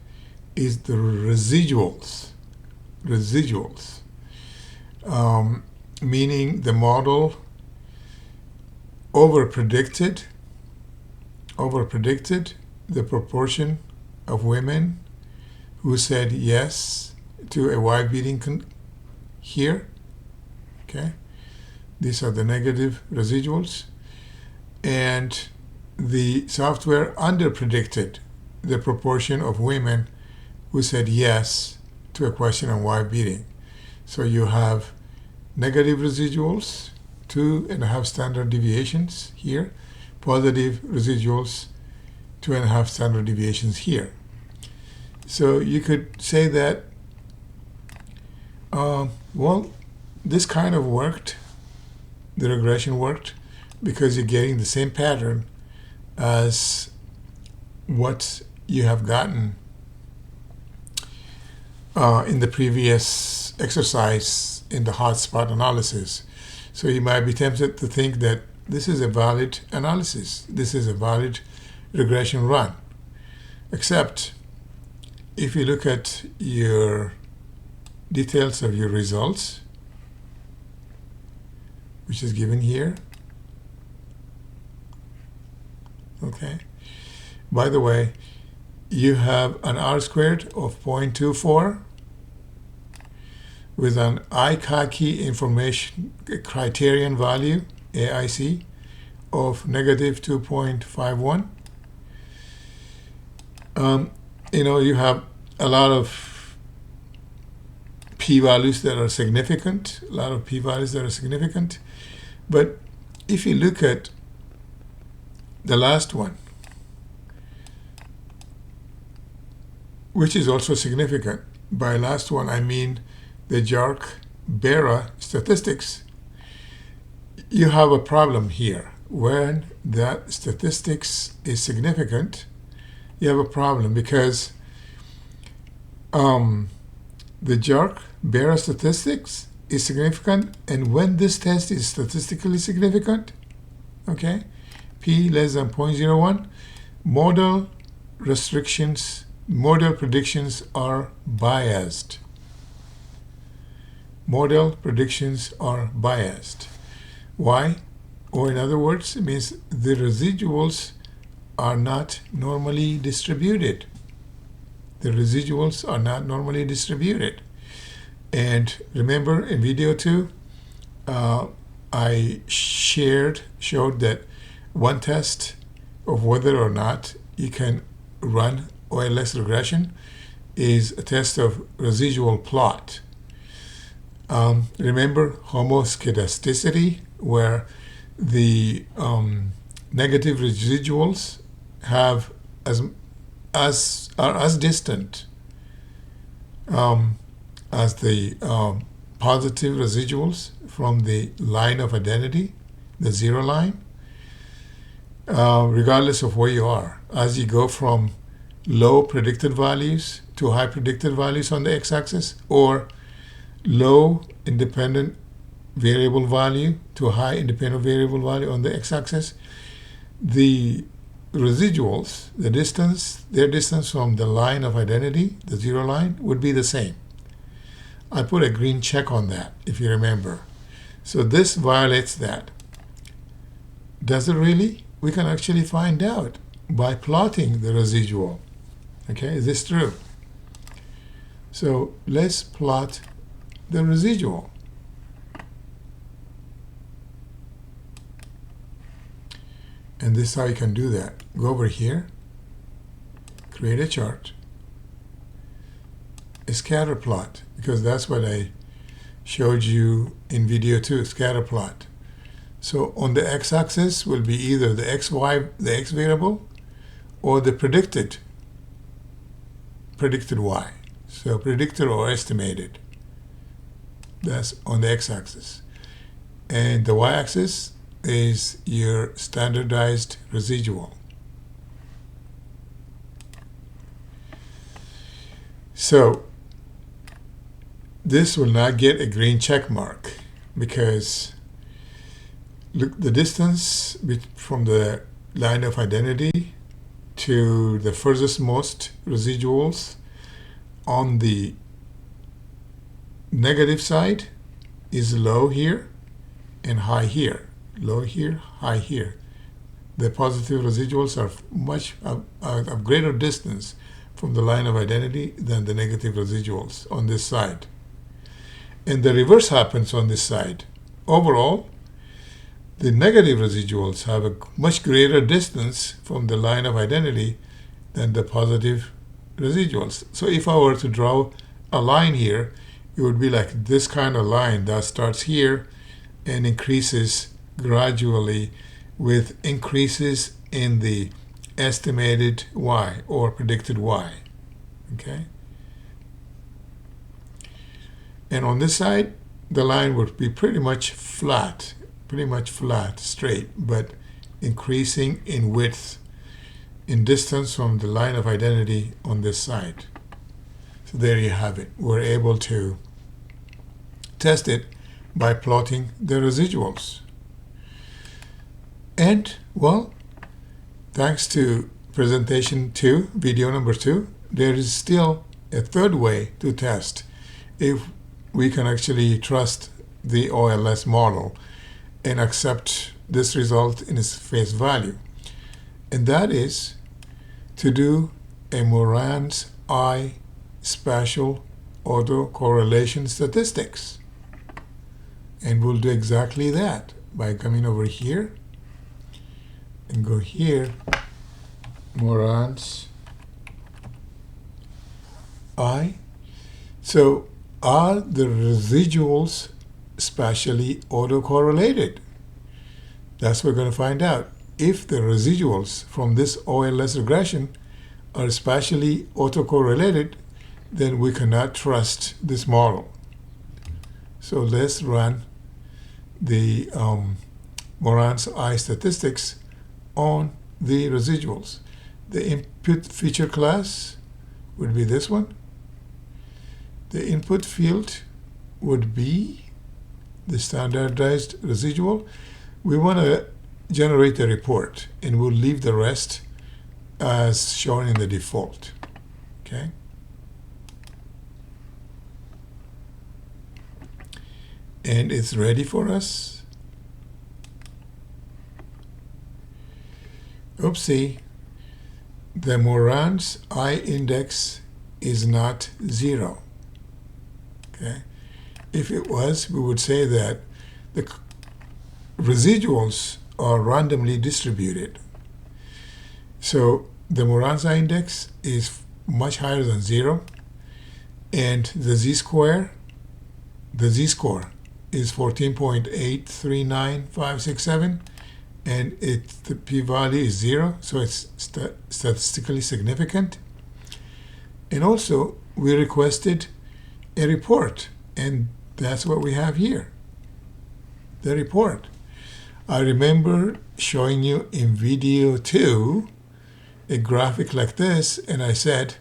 [SPEAKER 1] is the residuals. Meaning the model over-predicted the proportion of women who said yes to a wife beating here. Okay, these are the negative residuals, and the software under-predicted the proportion of women who said yes to a question on wife beating. So you have negative residuals, 2.5 standard deviations here, positive residuals, 2.5 standard deviations here. So you could say that, well, this kind of worked, the regression worked, because you're getting the same pattern as what you have gotten in the previous exercise in the hotspot analysis. So you might be tempted to think that this is a valid analysis, this is a valid regression run. Except if you look at your details of your results, which is given here, Okay. By the way, you have an R-squared of 0.24 with an ICACI information criterion value, AIC, of negative 2.51. You have a lot of p-values that are significant, but if you look at the last one, which is also significant, by last one I mean the JARC-BERA statistics, you have a problem here. When that statistics is significant, you have a problem because the JARC-BERA statistics is significant, and when this test is statistically significant, okay, p less than 0.01, model predictions are biased. Model predictions are biased. Why? Or in other words, it means the residuals are not normally distributed. And remember in video 2, I showed that one test of whether or not you can run OLS regression is a test of residual plot. Remember homoscedasticity, where the negative residuals are as distant as the positive residuals from the line of identity, the zero line, regardless of where you are. As you go from low predicted values to high predicted values on the x-axis, or low independent variable value to high independent variable value on the x-axis, the residuals, their distance from the line of identity, the zero line, would be the same. I put a green check on that, if you remember. So this violates that. Does it really? We can actually find out by plotting the residual. Okay, is this true? So let's plot the residual. And this is how you can do that. Go over here, create a chart, a scatter plot, because that's what I showed you in video 2, scatter plot. So on the x-axis will be either the x variable, or the predicted y. So predicted or estimated. That's on the x-axis. And the y-axis is your standardized residual. So this will not get a green check mark because look, the distance from the line of identity to the furthest most residuals on the negative side is low here and high here. Low here, high here. The positive residuals are much of greater distance from the line of identity than the negative residuals on this side. And the reverse happens on this side. Overall, the negative residuals have a much greater distance from the line of identity than the positive residuals. So if I were to draw a line here, it would be like this kind of line that starts here and increases gradually with increases in the estimated y or predicted y. Okay? And on this side, the line would be pretty much flat, straight, but increasing in width, in distance from the line of identity on this side. So there you have it. We're able to test it by plotting the residuals. And, well, thanks to presentation 2, video number 2, there is still a third way to test if we can actually trust the OLS model and accept this result in its face value. and that is to do a Moran's I spatial autocorrelation statistics. And we'll do exactly that by coming over here and go here, Moran's I. So are the residuals spatially autocorrelated? That's what we're going to find out. If the residuals from this OLS regression are spatially autocorrelated, then we cannot trust this model. So let's run the Moran's I statistics on the residuals. The input feature class would be this one. The input field would be the standardized residual. We want to generate a report, and we'll leave the rest as shown in the default. Okay. And it's ready for us. Oopsie, the Moran's I index is not 0. Okay. If it was, we would say that the residuals are randomly distributed. So the Moran's I index is much higher than 0, and the z-score is 14.839567, and the p-value is 0, so it's statistically significant. And also, we requested a report, and that's what we have here, the report. I remember showing you in video 2 a graphic like this, and I said,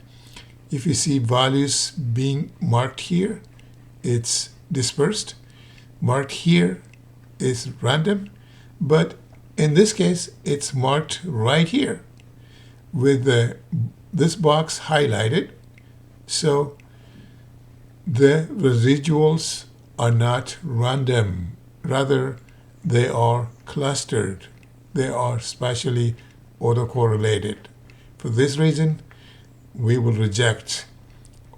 [SPEAKER 1] if you see values being marked here, it's dispersed. Marked here is random, but in this case, it's marked right here with this box highlighted. So the residuals are not random. Rather, they are clustered. They are spatially autocorrelated. For this reason, we will reject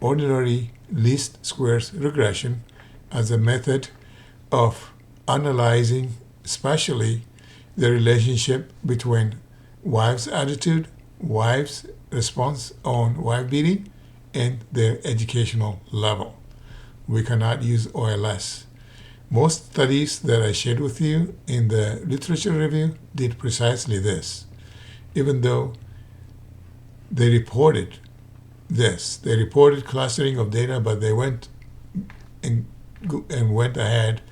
[SPEAKER 1] ordinary least squares regression as a method of analyzing spatially the relationship between wives' attitude, wives' response on wife beating, and their educational level. We cannot use OLS. Most studies that I shared with you in the literature review did precisely this, even though they reported this. They reported clustering of data, but they went ahead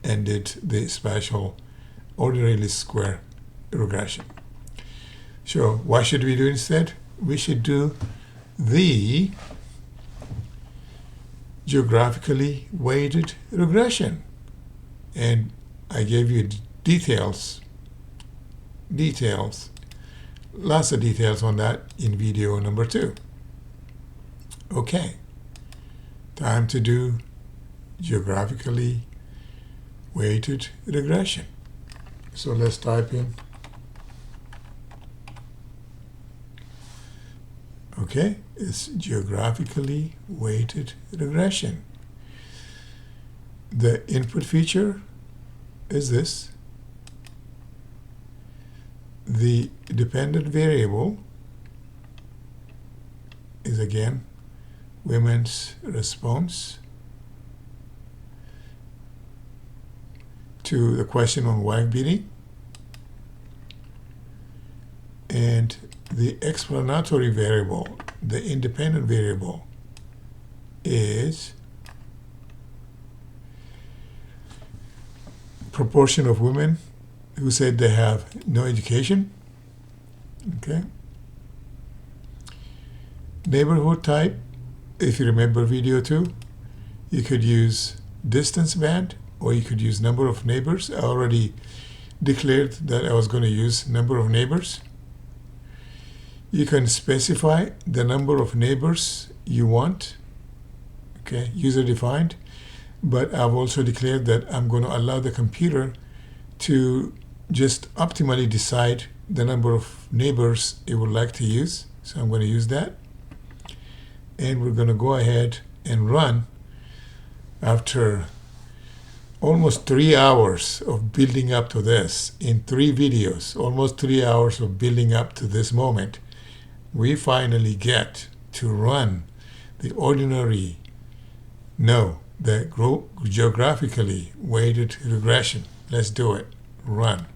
[SPEAKER 1] and did the spatial ordinary least square regression. So what should we do instead? We should do the geographically weighted regression. And I gave you details, lots of details on that in video number 2. Okay, time to do geographically weighted regression. So let's type in. Okay, it's geographically weighted regression. The input feature is this. The dependent variable is again women's response to the question on wife beating, and the explanatory variable, the independent variable, is proportion of women who said they have no education. Okay. Neighborhood type, if you remember video 2, you could use distance band, or you could use number of neighbors. I already declared that I was going to use number of neighbors. You can specify the number of neighbors you want, okay, user defined, but I've also declared that I'm going to allow the computer to just optimally decide the number of neighbors it would like to use. So I'm going to use that. And we're going to go ahead and run after almost 3 hours of building up to this in 3 videos, almost 3 hours of building up to this moment. We finally get to run the geographically weighted regression. Let's do it. Run.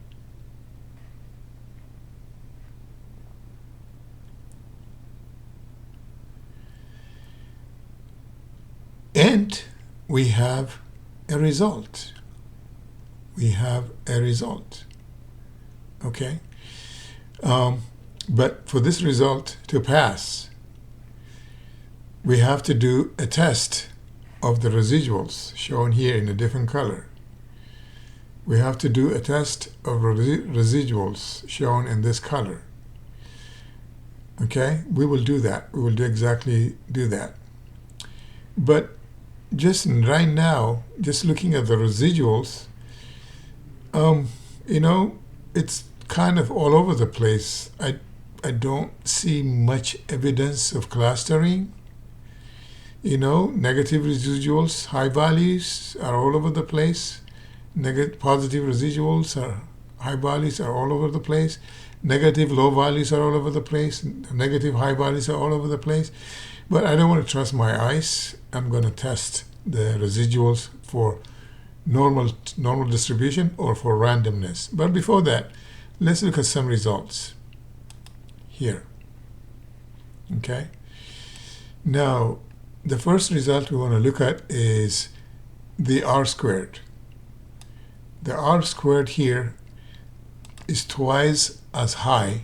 [SPEAKER 1] And we have a result. We have a result. Okay? But for this result to pass, we have to do a test of the residuals shown here in a different color. We have to do a test of residuals shown in this color. Okay? We will do that. We will do that. But just right now, just looking at the residuals, it's kind of all over the place. I don't see much evidence of clustering. Negative residuals, high values are all over the place. Positive residuals high values are all over the place. Negative low values are all over the place. Negative high values are all over the place. But I don't want to trust my eyes. I'm going to test the residuals for normal distribution or for randomness. But before that, let's look at some results here. Okay. Now, the first result we want to look at is the R-squared. The R-squared here is twice as high,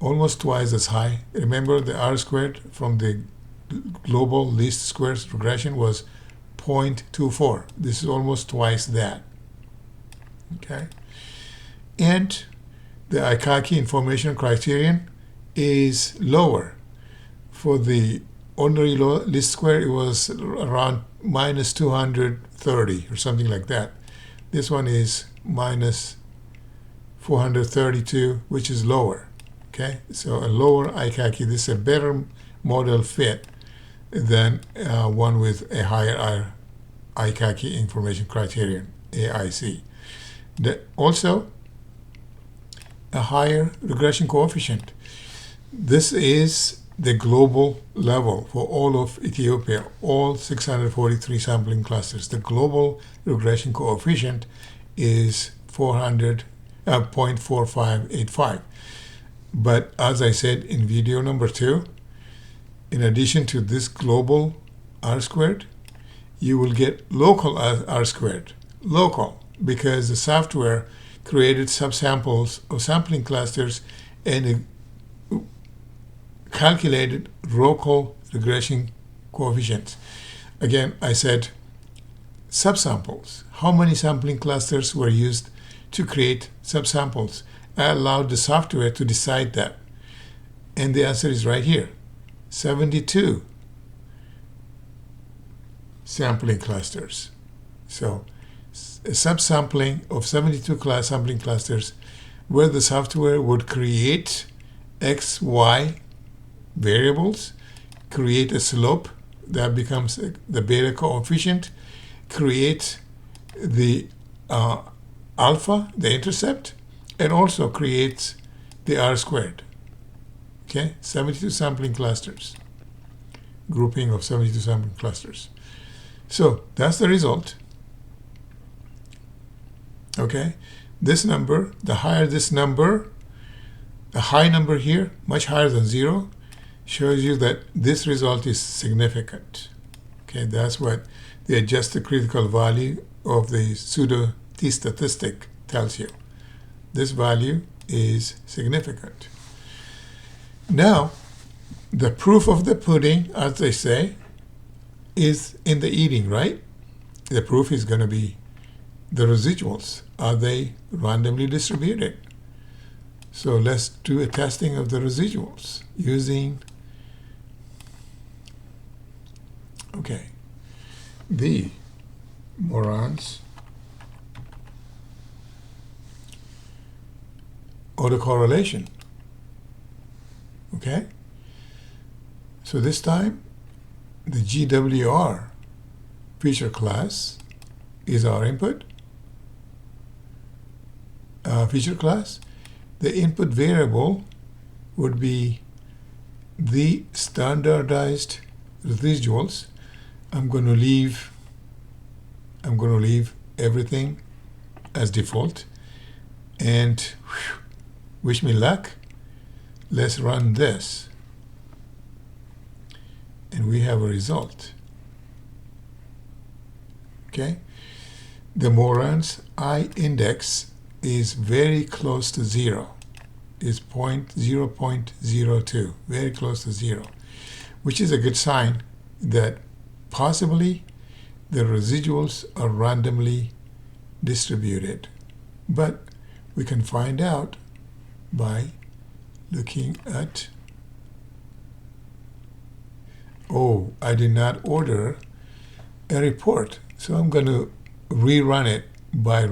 [SPEAKER 1] almost twice as high. Remember, the R-squared from the global least squares regression was 0.24. This is almost twice that. Okay? And the Ikaki information criterion is lower. For the ordinary least square, it was around minus 230 or something like that. This one is minus 432, which is lower. Okay, so a lower Ikaki. This is a better model fit than one with a higher Ikaki information criterion, AIC. Also, a higher regression coefficient. This is the global level for all of Ethiopia, all 643 sampling clusters. The global regression coefficient is 0.4585. But as I said in video number 2, in addition to this global R-squared, you will get local R-squared. Local, because the software created subsamples of sampling clusters and it calculated local regression coefficients. Again, I said subsamples. How many sampling clusters were used to create subsamples? I allowed the software to decide that. And the answer is right here. 72 sampling clusters. So a subsampling of 72 sampling clusters where the software would create X, Y variables, create a slope that becomes the beta coefficient, create the alpha, the intercept, and also creates the R-squared. Okay, 72 sampling clusters, grouping of 72 sampling clusters. So that's the result. Okay, this number, the higher this number, the high number here, much higher than 0, shows you that this result is significant. Okay, that's what the adjusted critical value of the pseudo t-statistic tells you. This value is significant. Now, the proof of the pudding, as they say, is in the eating, right? The proof is going to be the residuals. Are they randomly distributed? So let's do a testing of the residuals using, okay, the morons autocorrelation. Okay? So this time, the GWR feature class is our input feature class. The input variable would be the standardized residuals. I'm going to leave everything as default, and wish me luck. Let's run this, and we have a result. Okay, the Moran's I index is very close to 0. Is 0.02, very close to 0, which is a good sign that possibly the residuals are randomly distributed. But we can find out by looking at, oh, I did not order a report, so I'm going to rerun it by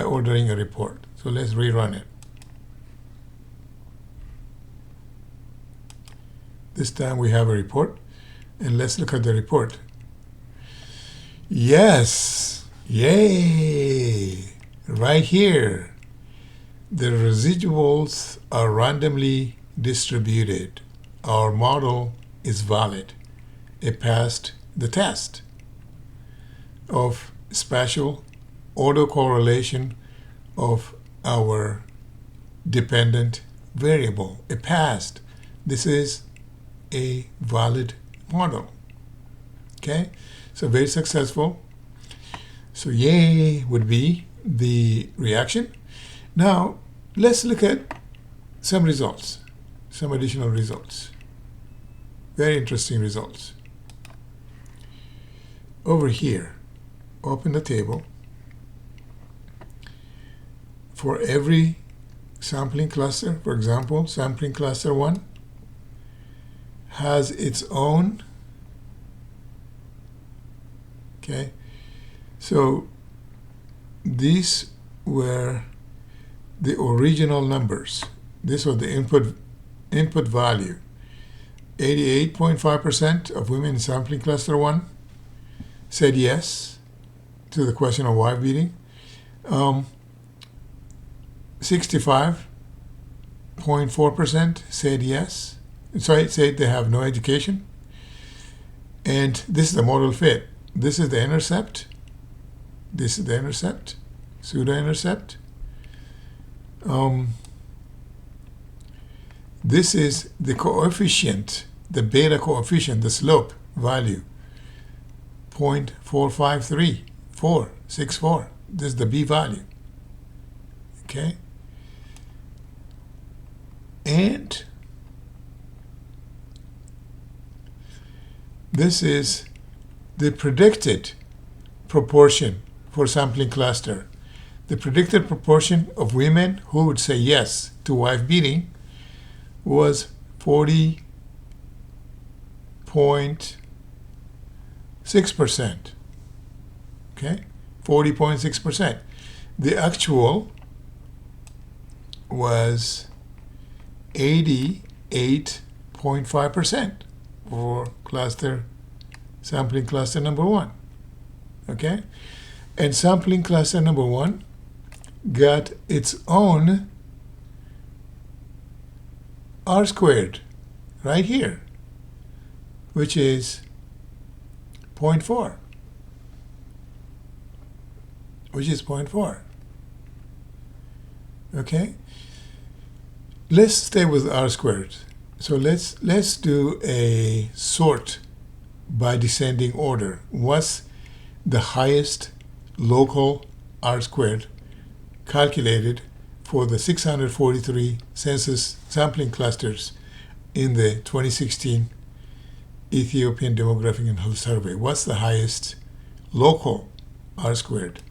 [SPEAKER 1] ordering a report. So let's rerun it. This time we have a report, and let's look at the report. Yes, yay, right here. The residuals are randomly distributed. Our model is valid. It passed the test of spatial autocorrelation of our dependent variable. It passed. This is a valid model. Okay, so very successful. So yay would be the reaction. Now let's look at some results, some additional results. Very interesting results. Over here, open the table. For every sampling cluster, for example, sampling cluster 1 has its own. Okay, so these were the original numbers. This was the input value. 88.5% of women in sampling cluster 1 said yes to the question of wife beating. 65.4% said yes. Said they have no education. And this is the model fit. This is the intercept. This is the intercept, pseudo-intercept. This is the coefficient, the beta coefficient, the slope value, 0.453464. This is the B value. Okay? And this is the predicted proportion for sampling cluster. The predicted proportion of women who would say yes to wife beating was 40.6%. Okay, 40.6%. The actual was 88.5% for sampling cluster number 1. Okay, and sampling cluster number 1 got its own R squared right here, which is 0.4, which is 0.4. Okay, let's stay with R squared. So let's do a sort by descending order. What's the highest local R squared calculated for the 643 census sampling clusters in the 2016 Ethiopian Demographic and Health Survey? What's the highest local R squared?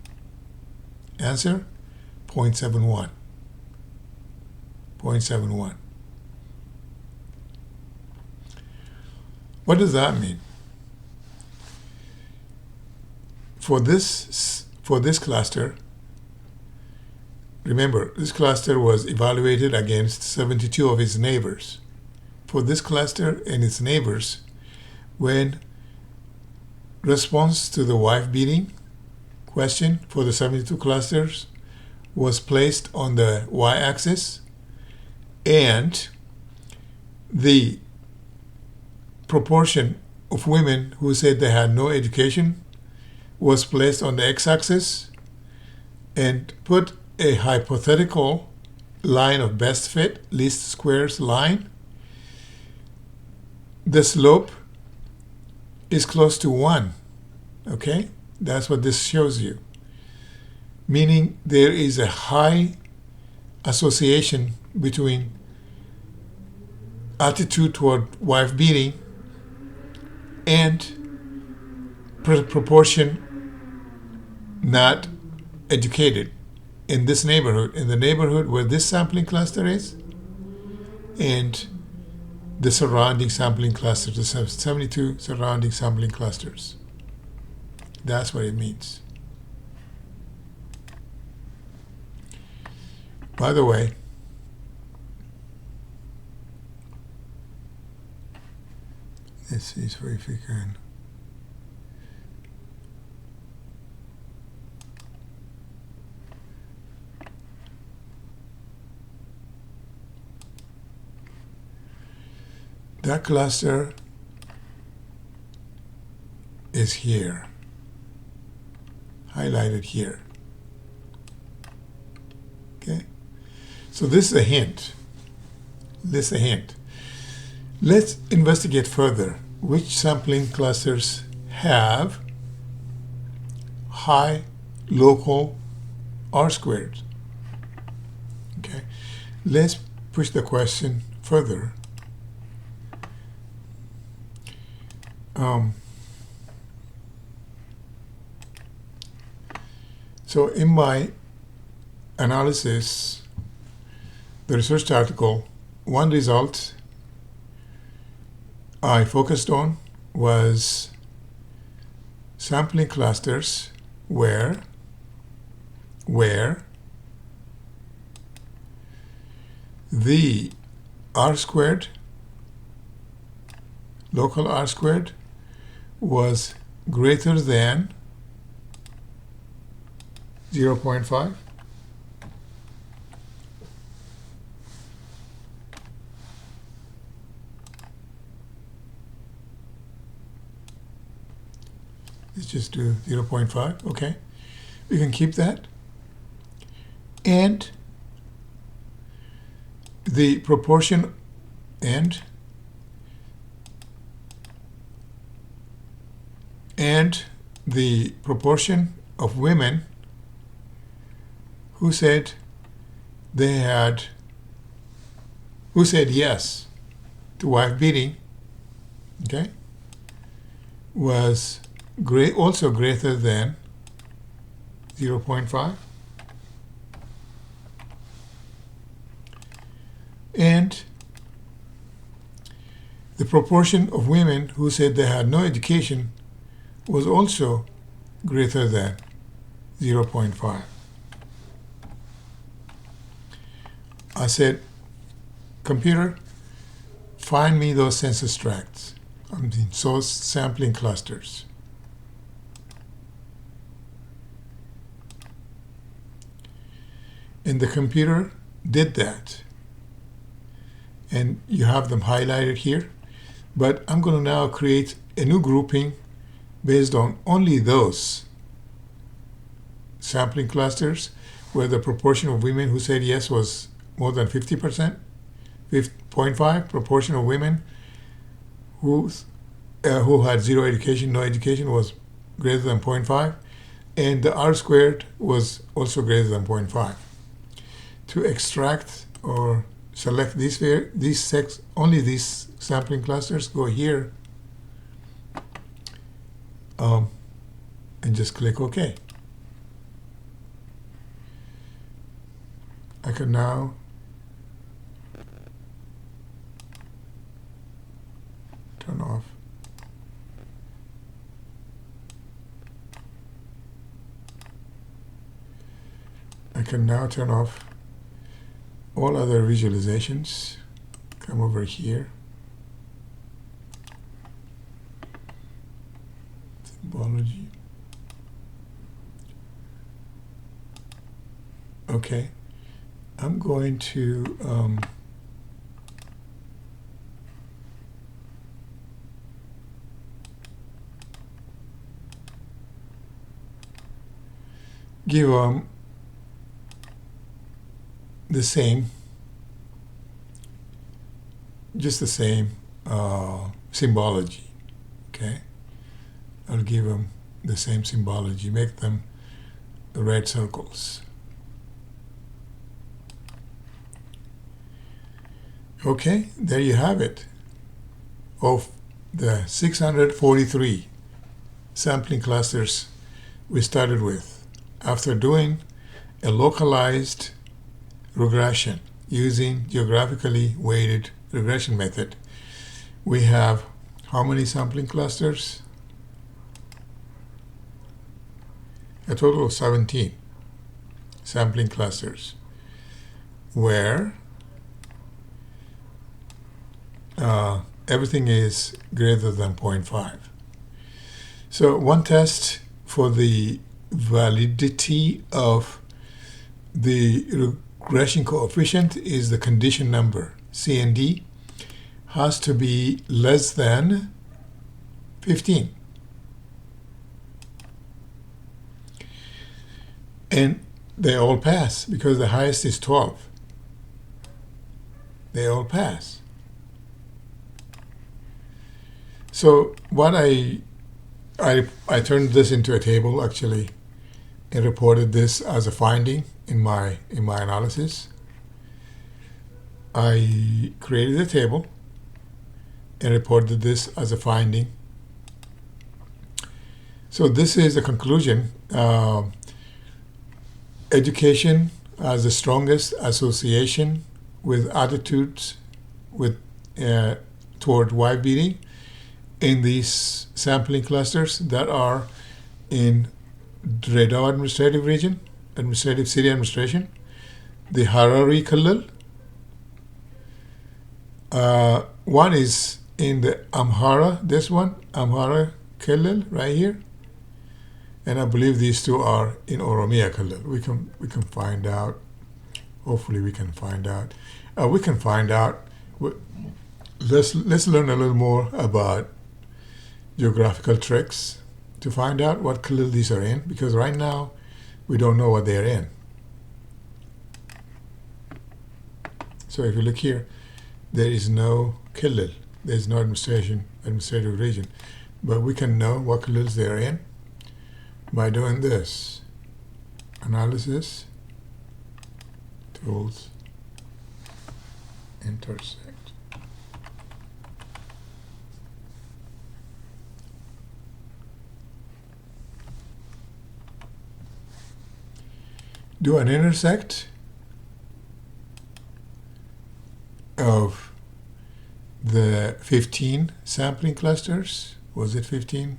[SPEAKER 1] Answer, 0.71. 0.71. What does that mean? For this cluster, Remember, this cluster was evaluated against 72 of its neighbors. For this cluster and its neighbors, when response to the wife beating question for the 72 clusters was placed on the y-axis, and the proportion of women who said they had no education was placed on the x-axis, and put a hypothetical line of best fit, least squares line, the slope is close to 1. Okay? That's what this shows you. Meaning there is a high association between attitude toward wife beating and proportion not educated in this neighborhood, in the neighborhood where this sampling cluster is, and the surrounding sampling clusters, the 72 surrounding sampling clusters. That's what it means. By the way, let's see if we can. That cluster is here, highlighted here. Okay, so this is a hint. This is a hint. Let's investigate further which sampling clusters have high local R-squared. Okay, let's push the question further. So in my analysis, the research article, one result I focused on was sampling clusters where the R-squared, local R-squared, was greater than 0.5. Let's just do 0.5. Okay, we can keep that. And the proportion and the proportion of women who said yes to wife beating, okay, was also greater than 0.5. And the proportion of women who said they had no education was also greater than 0.5. I said, computer, find me those census tracts, source sampling clusters. And the computer did that. And you have them highlighted here. But I'm going to now create a new grouping based on only those sampling clusters where the proportion of women who said yes was more than 50%, 0.5, proportion of women who had zero education, no education, was greater than 0.5, and the R-squared was also greater than 0.5. To extract or select only these sampling clusters, go here and just click OK. I can now turn off. I can now turn off all other visualizations. Come over here. Symbology. Okay. I'm going to give the same, just the same symbology. Okay, I'll give them the same symbology, make them red circles. Okay, there you have it. Of the 643 sampling clusters we started with, after doing a localized regression using geographically weighted regression method, we have how many sampling clusters? A total of 17 sampling clusters, where everything is greater than 0.5. So one test for the validity of the regression coefficient is the condition number, C and D, has to be less than 15. And they all pass because the highest is 12. They all pass. So what I turned this into a table actually and reported this as a finding in my analysis. I created a table and reported this as a finding. So this is the conclusion. Education has the strongest association with attitudes toward wife beating in these sampling clusters that are in Redhaw administrative region, administrative city administration, the Harari Khalil. One is in the Amhara, this one, Amhara Khalil right here. And I believe these two are in Oromia Khalil. We can find out. Hopefully we can find out. We can find out. Let's learn a little more about geographical tricks to find out what Khalil these are in, because right now we don't know what they are in. So if you look here, there is no Khalil. There is no administrative region. But we can know what Khalils they are in by doing this. Analysis, tools, intersect. Do an intersect of the 15 sampling clusters. Was it 15?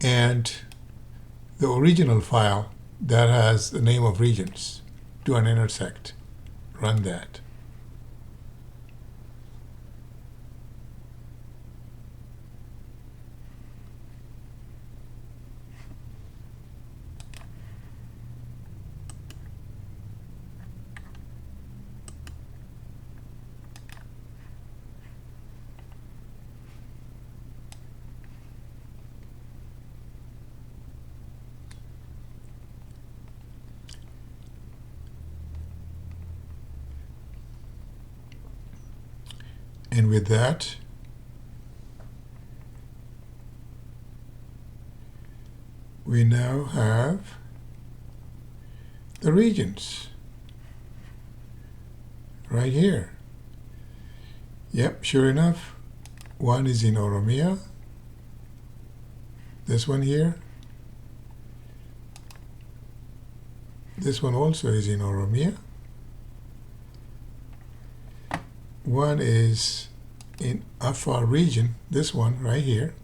[SPEAKER 1] And the original file that has the name of regions. Do an intersect. Run that. And with that, we now have the regions right here. Yep, sure enough, one is in Oromia. This one here. This one also is in Oromia. One is in Afar region, this one right here.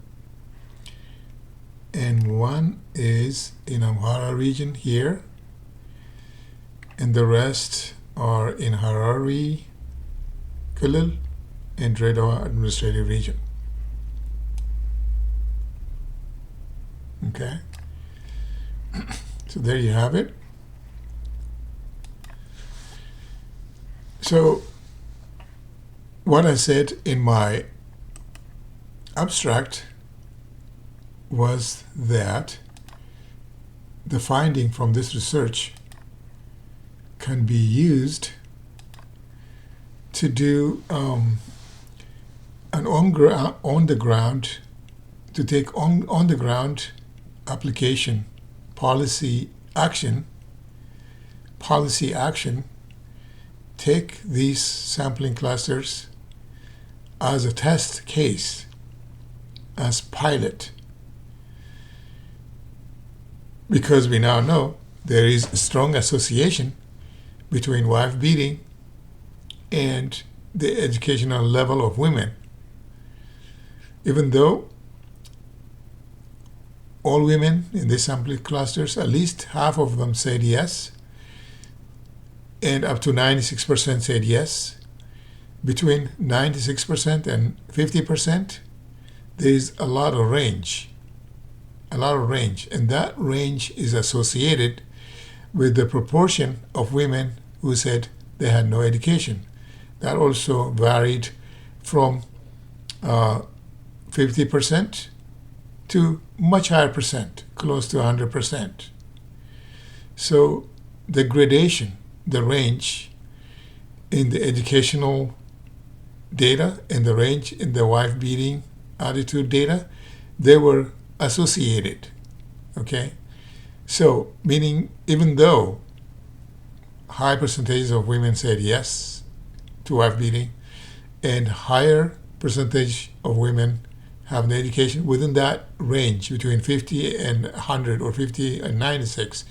[SPEAKER 1] And one is in Amhara region here. and the rest are in Harare, Kulil, and Redwa Administrative Region. Okay, so there you have it. So what I said in my abstract was that the finding from this research can be used to do an on-the-ground, to take on-the-ground application policy action, take these sampling clusters as a test case, as pilot, because we now know there is a strong association between wife beating and the educational level of women. Even though all women in these sampling clusters, at least half of them said yes, and up to 96% said yes, between 96% and 50%, there is a lot of range, and that range is associated with the proportion of women who said they had no education. That also varied from 50% to much higher percent, close to 100%. So the gradation, the range in the educational data and the range in the wife beating attitude data, they were associated. Okay, so meaning even though high percentages of women said yes to wife beating and higher percentage of women have an education, within that range between 50 and 100 or 50 and 96,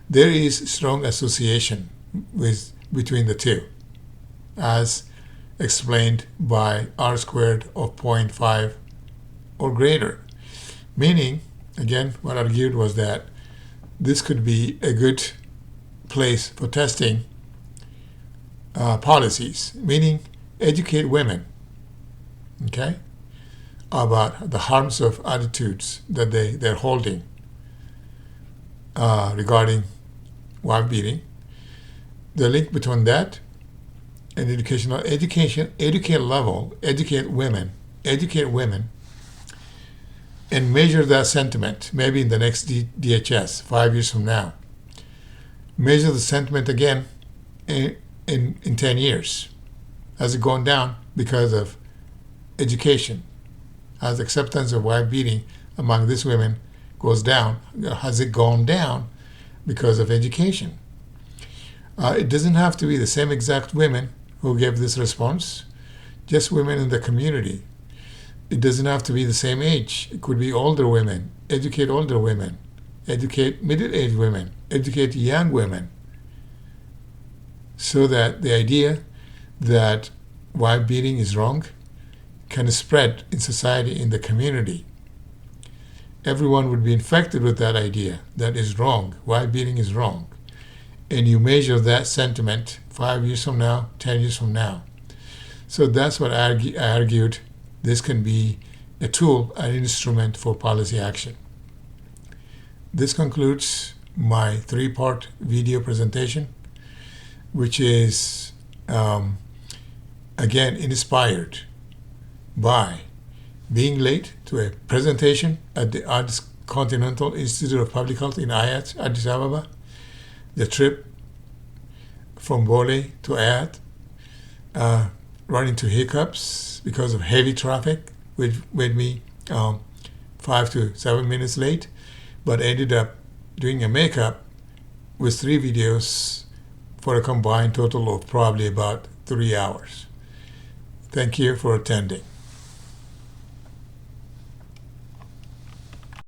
[SPEAKER 1] there is strong association between the two, as explained by R squared of 0.5 or greater. Meaning, again, what I argued was that this could be a good place for testing policies, meaning educate women, okay, about the harms of attitudes that they're holding regarding wife beating. The link between that and educate women, and measure that sentiment, maybe in the next DHS, 5 years from now. Measure the sentiment again in 10 years. Has it gone down because of education? Has acceptance of wife beating among these women goes down? Has it gone down because of education? It doesn't have to be the same exact women who gave this response, just women in the community. It doesn't have to be the same age. It could be older women. Educate older women. Educate middle-aged women. Educate young women. So that the idea that wife beating is wrong can spread in society, in the community. Everyone would be infected with that idea. That is wrong. Wife beating is wrong. And you measure that sentiment 5 years from now, 10 years from now. So that's what I argued. This can be a tool, an instrument for policy action. This concludes my 3-part video presentation, which is, again, inspired by being late to a presentation at the Addis Continental Institute of Public Health in Ayat, Addis Ababa, the trip from Bole to Ayat, run into hiccups because of heavy traffic, which made me 5 to 7 minutes late, but ended up doing a makeup with 3 videos for a combined total of probably about 3 hours. Thank you for attending.